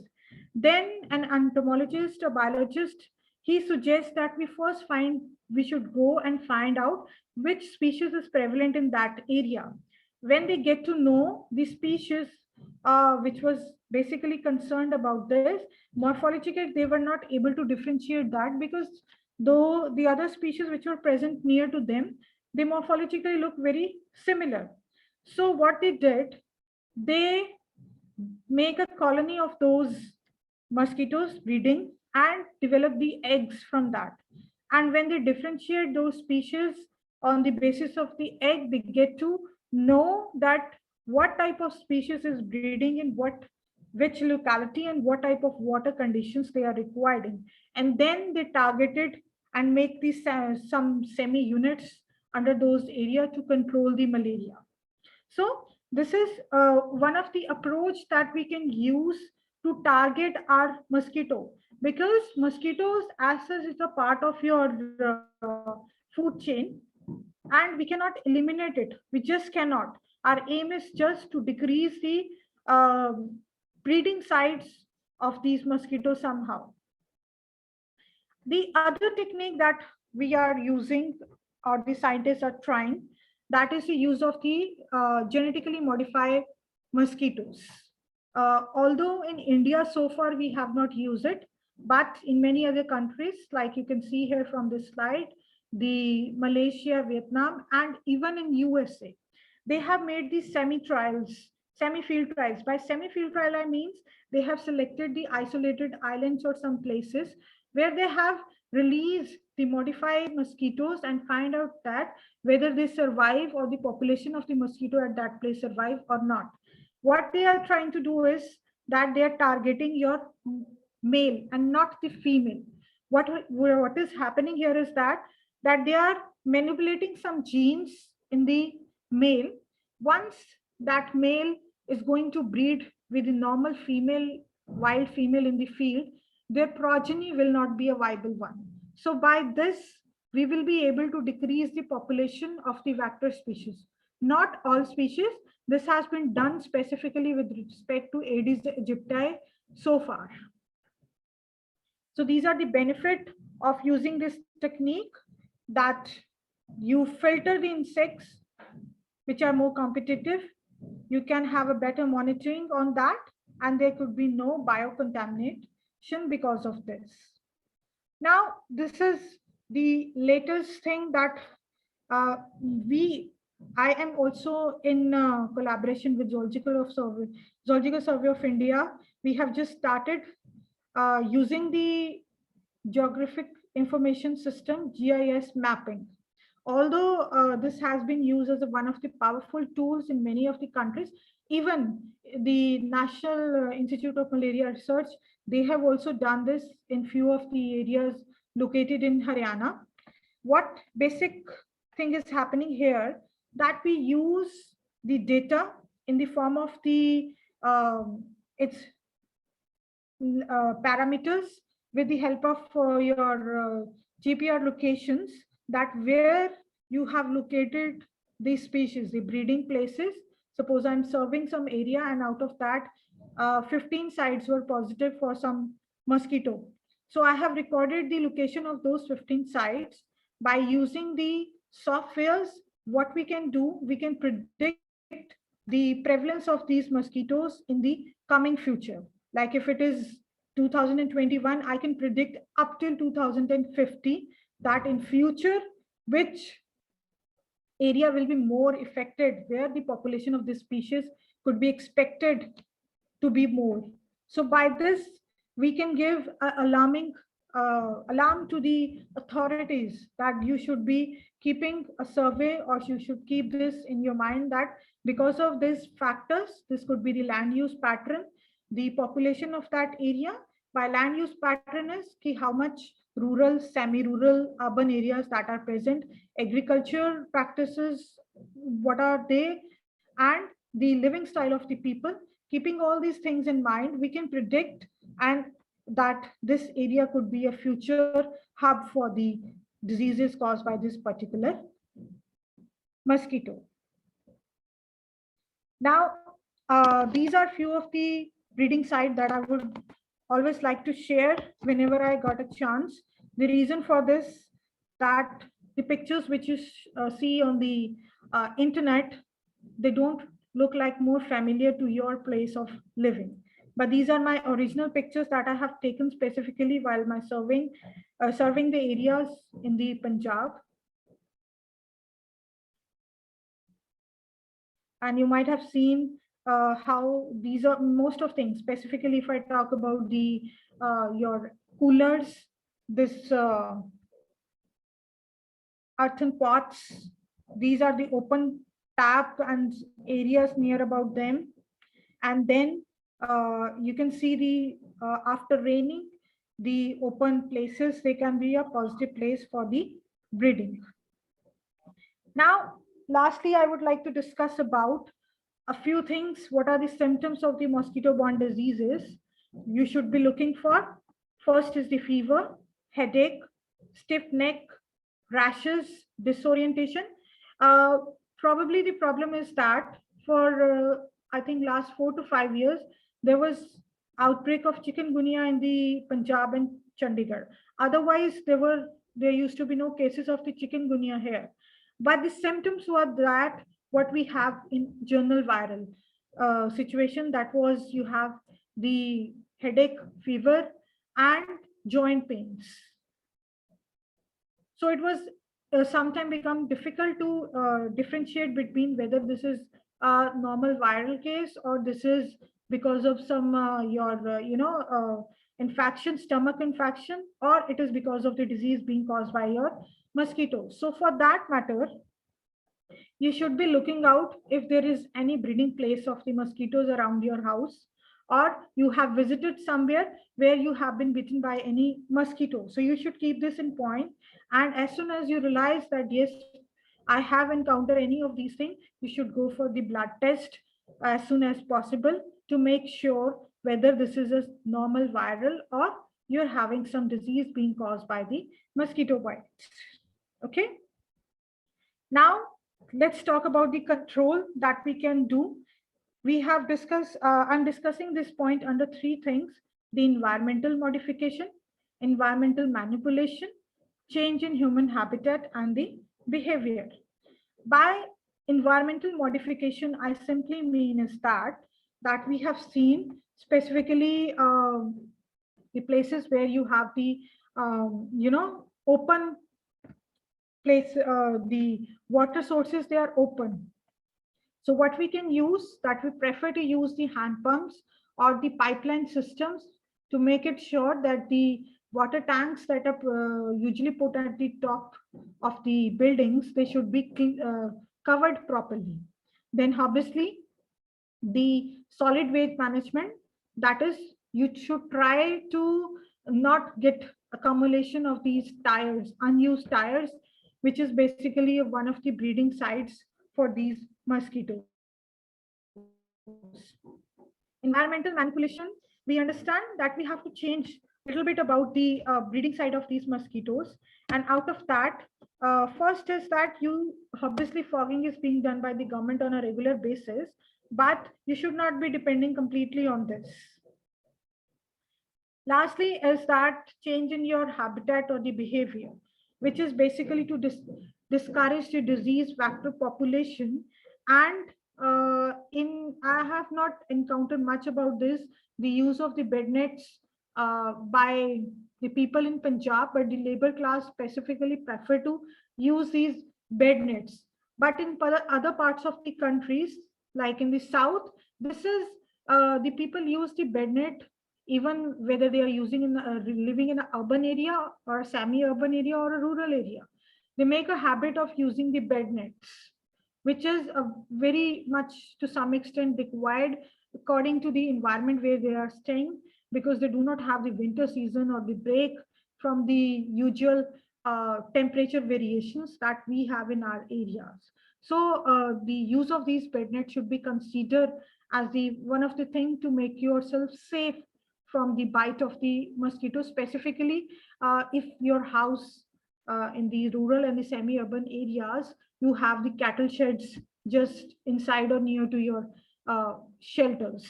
Then an entomologist, a biologist, he suggests that we should go and find out which species is prevalent in that area. When they get to know the species which was basically concerned about this, morphologically, they were not able to differentiate that, because though the other species which were present near to them, they morphologically look very similar. So what they did, they make a colony of those mosquitoes breeding and develop the eggs from that. And when they differentiate those species on the basis of the egg, they get to know that what type of species is breeding in which locality and what type of water conditions they are requiring. And then they target it and make these some semi units under those areas to control the malaria. So this is one of the approach that we can use to target our mosquito, because mosquitoes as such is a part of your food chain, and we cannot eliminate it. We just cannot. Our aim is just to decrease the breeding sites of these mosquitoes somehow. The other technique that we are using, or the scientists are trying, that is the use of the genetically modified mosquitoes. Although in India so far we have not used it, but in many other countries, like you can see here from this slide, the Malaysia, Vietnam, and even in USA, they have made these semi-field trials. By semi-field trial, I mean they have selected the isolated islands or some places where they have released the modified mosquitoes and find out that whether they survive or the population of the mosquito at that place survive or not. What they are trying to do is that they are targeting your male and not the female. What is happening here is that they are manipulating some genes in the male. Once that male is going to breed with the normal female, wild female in the field, their progeny will not be a viable one. So by this, we will be able to decrease the population of the vector species. Not all species. This has been done specifically with respect to Aedes aegypti so far. So these are the benefit of using this technique, that you filter the insects which are more competitive. You can have a better monitoring on that, and there could be no biocontamination because of this. Now, this is the latest thing that I am also in collaboration with Zoological Survey of India. We have just started using the Geographic Information System, GIS mapping. Although this has been used as one of the powerful tools in many of the countries, even the National Institute of Malaria Research, they have also done this in few of the areas located in Haryana. What basic thing is happening here, that we use the data in the form of the its parameters with the help of your GPR locations, that where you have located the species, the breeding places. Suppose I'm serving some area, and out of that 15 sites were positive for some mosquito. So I have recorded the location of those 15 sites. By using the softwares, what we can do, we can predict the prevalence of these mosquitoes in the coming future. Like if it is 2021, I can predict up till 2050 that in future, which area will be more affected, where the population of this species could be expected to be more. So by this, we can give an alarm to the authorities that you should be keeping a survey, or you should keep this in your mind, that because of these factors, this could be the land use pattern, the population of that area. By land use pattern is how much rural, semi-rural, urban areas that are present, agriculture practices, what are they, and the living style of the people. Keeping all these things in mind, we can predict and that this area could be a future hub for the diseases caused by this particular mosquito. Now, these are few of the breeding sites that I would always like to share whenever I got a chance. The reason for this, that the pictures which you see on the internet, they don't look like more familiar to your place of living. But these are my original pictures that I have taken specifically while my serving the areas in the Punjab. And you might have seen how these are most of things. Specifically, if I talk about the your coolers, this earthen pots, these are the open tap and areas near about them. And then you can see the after raining, the open places, they can be a positive place for the breeding. Now, lastly, I would like to discuss about a few things. What are the symptoms of the mosquito-borne diseases you should be looking for? First is the fever, headache, stiff neck, rashes, disorientation. Probably the problem is that for I think last 4 to 5 years, there was outbreak of chikungunya in the Punjab and Chandigarh. Otherwise, there used to be no cases of the chikungunya here. But the symptoms were that what we have in general viral situation, that was you have the headache, fever, and joint pains. So it was sometimes become difficult to differentiate between whether this is a normal viral case or this is because of some infection, stomach infection, or it is because of the disease being caused by your mosquitoes. So for that matter, you should be looking out if there is any breeding place of the mosquitoes around your house, or you have visited somewhere where you have been bitten by any mosquito. So you should keep this in point. And as soon as you realize that, yes, I have encountered any of these things, you should go for the blood test as soon as possible to make sure whether this is a normal viral or you're having some disease being caused by the mosquito bites. Okay. Now, let's talk about the control that we can do. We have discussed, I'm discussing this point under 3 things: the environmental modification, environmental manipulation, change in human habitat, and the behavior. By environmental modification, I simply mean is that we have seen specifically the places where you have the, open place, the water sources, they are open. So what we can use, that we prefer to use the hand pumps or the pipeline systems to make it sure that the water tanks that are usually put at the top of the buildings, they should be covered properly. Then obviously the solid waste management, that is, you should try to not get accumulation of these tires, unused tires, which is basically one of the breeding sites for these mosquitoes. Environmental manipulation, we understand that we have to change a little bit about the breeding side of these mosquitoes. And out of that, first is that obviously fogging is being done by the government on a regular basis, but you should not be depending completely on this. Lastly is that change in your habitat or the behavior, which is basically to discourage the disease vector population. And I have not encountered much about this, the use of the bed nets by the people in Punjab, but the labor class specifically prefer to use these bed nets. But in other parts of the countries, like in the south, this is the people use the bed net, even whether they are using living in an urban area or a semi-urban area or a rural area. They make a habit of using the bed nets, which is very much to some extent required according to the environment where they are staying, because they do not have the winter season or the break from the usual temperature variations that we have in our areas. So the use of these bed nets should be considered as the one of the things to make yourself safe from the bite of the mosquito, specifically if your house in the rural and the semi-urban areas, you have the cattle sheds just inside or near to your shelters.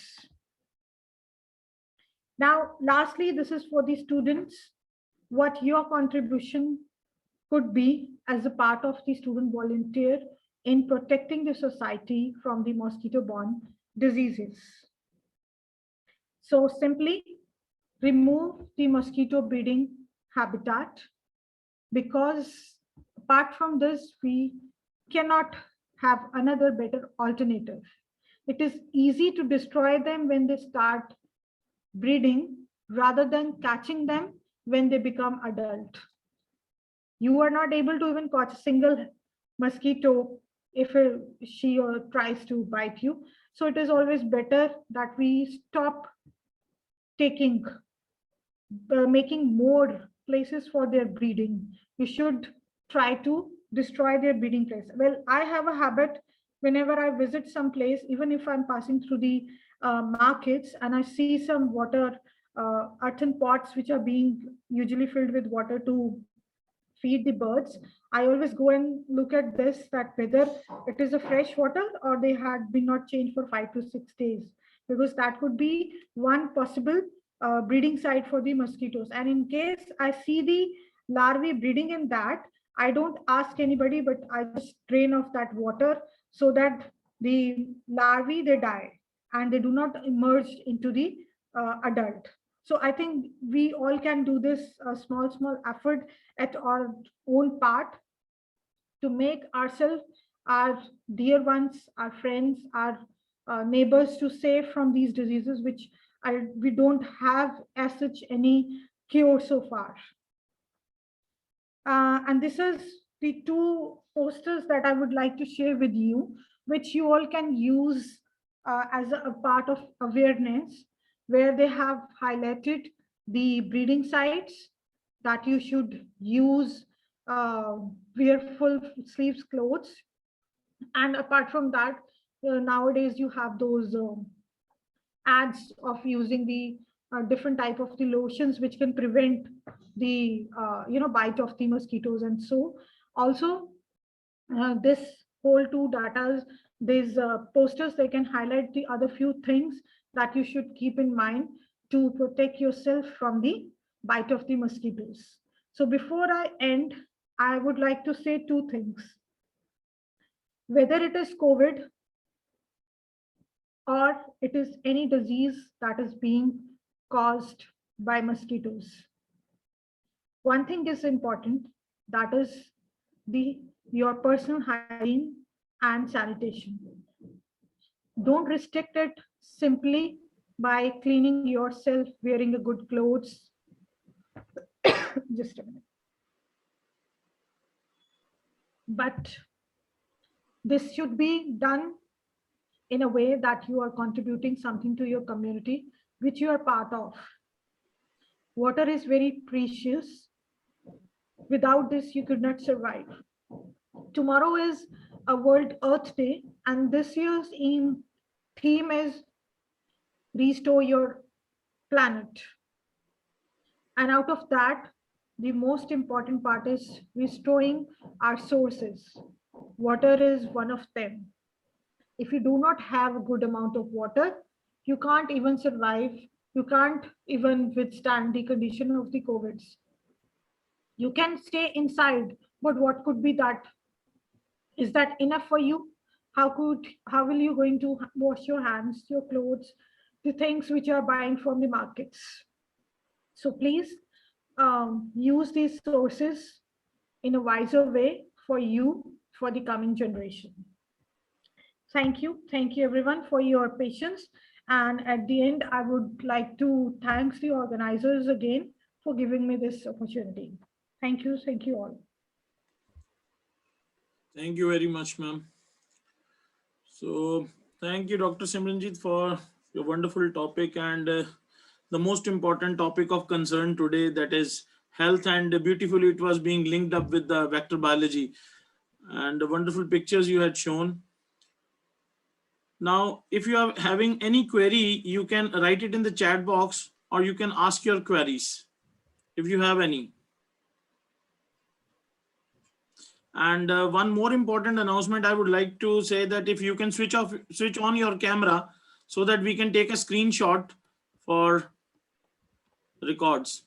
Now, lastly, this is for the students, what your contribution could be as a part of the student volunteer in protecting the society from the mosquito-borne diseases. So simply remove the mosquito breeding habitat, because apart from this, we cannot have another better alternative. It is easy to destroy them when they start breeding rather than catching them when they become adult. You are not able to even catch a single mosquito if she or tries to bite you. So it is always better that we stop taking, making more places for their breeding. You should try to destroy their breeding place. Well, I have a habit whenever I visit some place, even if I'm passing through the markets and I see some water, earthen pots which are being usually filled with water to feed the birds, I always go and look at this, that whether it is a fresh water or they had been not changed for 5 to 6 days, because that could be one possible breeding site for the mosquitoes. And in case I see the larvae breeding in that, I don't ask anybody, but I just drain off that water so that the larvae, they die and they do not emerge into the adult. So I think we all can do this small effort at our own part to make ourselves, our dear ones, our friends, our neighbors to save from these diseases, which we don't have as such any cure so far. And this is the two posters that I would like to share with you, which you all can use as a part of awareness, where they have highlighted the breeding sites that you should use, wear full sleeves clothes. And apart from that, nowadays you have those ads of using the different type of the lotions which can prevent the bite of the mosquitoes. And so also this whole two data, these posters, they can highlight the other few things that you should keep in mind to protect yourself from the bite of the mosquitoes. So before I end, I would like to say two things. Whether it is COVID or it is any disease that is being caused by mosquitoes, one thing is important, that is your personal hygiene and sanitation. Don't restrict it simply by cleaning yourself, wearing a good clothes. Just a minute. But this should be done in a way that you are contributing something to your community, which you are part of. Water is very precious. Without this, you could not survive. Tomorrow is a World Earth Day, and this year's theme is Restore Your Planet. And out of that, the most important part is restoring our sources. Water is one of them. If you do not have a good amount of water, you can't even survive. You can't even withstand the condition of the COVIDs. You can stay inside, but what could be that? Is that enough for you? How will you going to wash your hands, your clothes, the things which you are buying from the markets? So please use these sources in a wiser way for you, for the coming generation. Thank you everyone for your patience. And at the end, I would like to thank the organizers again for giving me this opportunity. Thank you all. Thank you very much, ma'am. So thank you, Dr. Simranjeet, for your wonderful topic and the most important topic of concern today, that is health, and beautifully it was being linked up with the vector biology and the wonderful pictures you had shown. Now, if you are having any query, you can write it in the chat box, or you can ask your queries if you have any. And one more important announcement I would like to say, that if you can switch on your camera so that we can take a screenshot for records.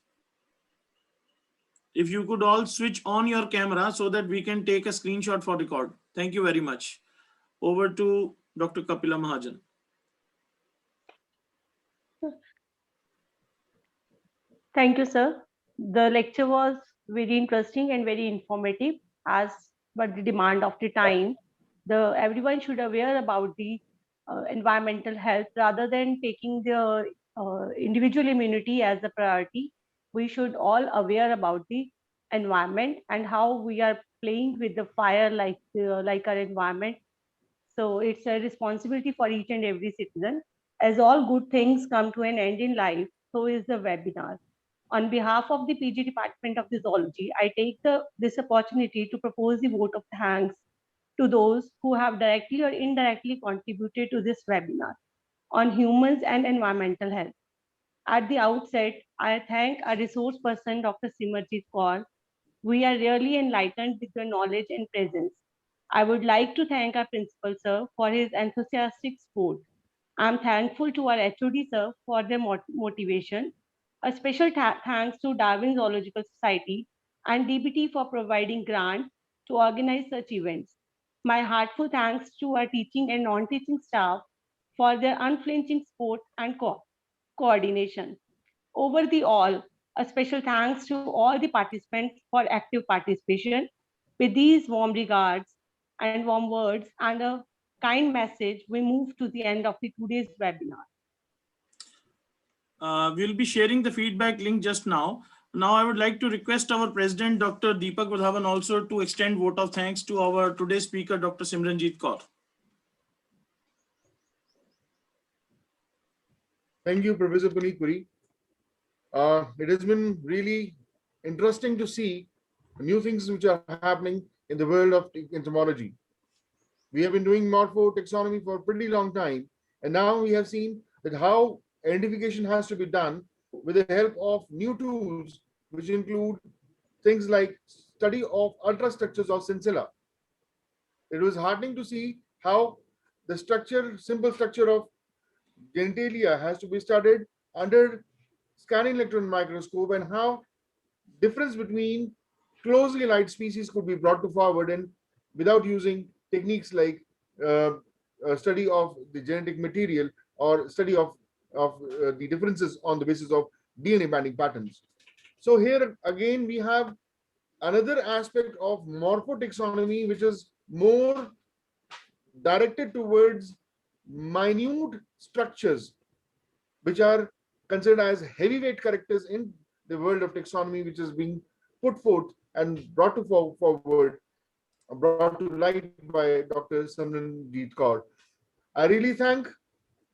If you could all switch on your camera so that we can take a screenshot for record. Thank you very much. Over to Dr. Kapila Mahajan. Thank you, sir. The lecture was very interesting and very informative, as per the demand of the time. Everyone should aware about the environmental health rather than taking the individual immunity as a priority. We should all aware about the environment and how we are playing with the fire like our environment. So it's a responsibility for each and every citizen. As all good things come to an end in life, so is the webinar. On behalf of the PG Department of Zoology, I take this opportunity to propose the vote of thanks to those who have directly or indirectly contributed to this webinar on humans and environmental health. At the outset, I thank our resource person, Dr. Simarjeet Kaur. We are really enlightened with your knowledge and presence. I would like to thank our principal, sir, for his enthusiastic support. I'm thankful to our HOD, sir, for their motivation. A special thanks to Darwin Zoological Society and DBT for providing grants to organize such events. My heartfelt thanks to our teaching and non-teaching staff for their unflinching support and coordination. Over the all, a special thanks to all the participants for active participation. With these warm regards and warm words and a kind message, we move to the end of today's webinar. We'll be sharing the feedback link just now. Now I would like to request our President, Dr. Deepak Wadhawan, also to extend vote of thanks to our today's speaker, Dr. Simranjeet Kaur. Thank you, Professor Puneet Puri. It has been really interesting to see new things which are happening in the world of entomology. We have been doing morphotaxonomy for a pretty long time, and now we have seen that how identification has to be done with the help of new tools, which include things like study of ultrastructures of Cincilla. It was heartening to see how the simple structure of genitalia has to be studied under scanning electron microscope, and how difference between closely allied species could be brought to forward and without using techniques like study of the genetic material or study of the differences on the basis of DNA binding patterns. So here again we have another aspect of morphotaxonomy, which is more directed towards minute structures which are considered as heavyweight characters in the world of taxonomy, which is being put forth and brought to light by Dr. Simranjeet Kaur. I really thank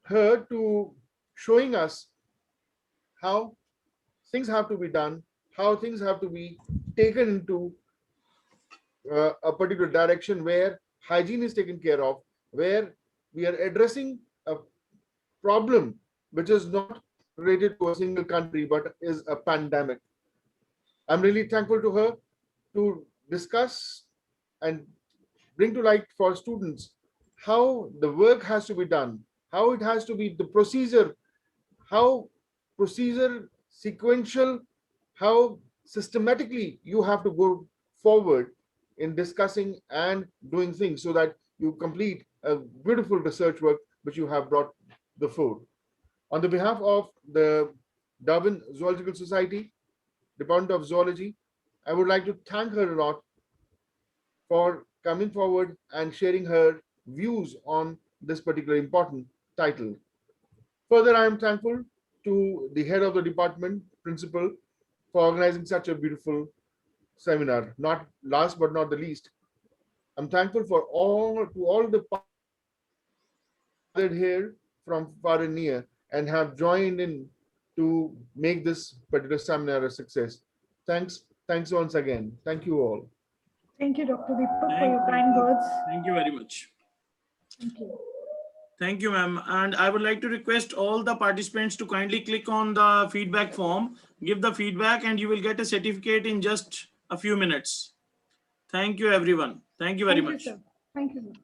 her to showing us how things have to be done, how things have to be taken into a particular direction where hygiene is taken care of, where we are addressing a problem which is not related to a single country but is a pandemic. I'm really thankful to her to discuss and bring to light for students how the work has to be done, how it has to be the procedure, how procedure sequential, how systematically you have to go forward in discussing and doing things so that you complete a beautiful research work which you have brought the fore. On the behalf of the Darwin Zoological Society, Department of Zoology, I would like to thank her a lot for coming forward and sharing her views on this particular important title. Further, I am thankful to the head of the department, principal, for organizing such a beautiful seminar. Not last but not the least, I'm thankful for all the gathered here from far and near and have joined in to make this particular seminar a success. Thanks once again. Thank you all. Thank you, Dr. Deepak, for Thank your you. kind words. Thank you very much. Thank you. Thank you, ma'am. And I would like to request all the participants to kindly click on the feedback form, give the feedback, and you will get a certificate in just a few minutes. Thank you, everyone. Thank you very Thank you, much. sir. Thank you, sir.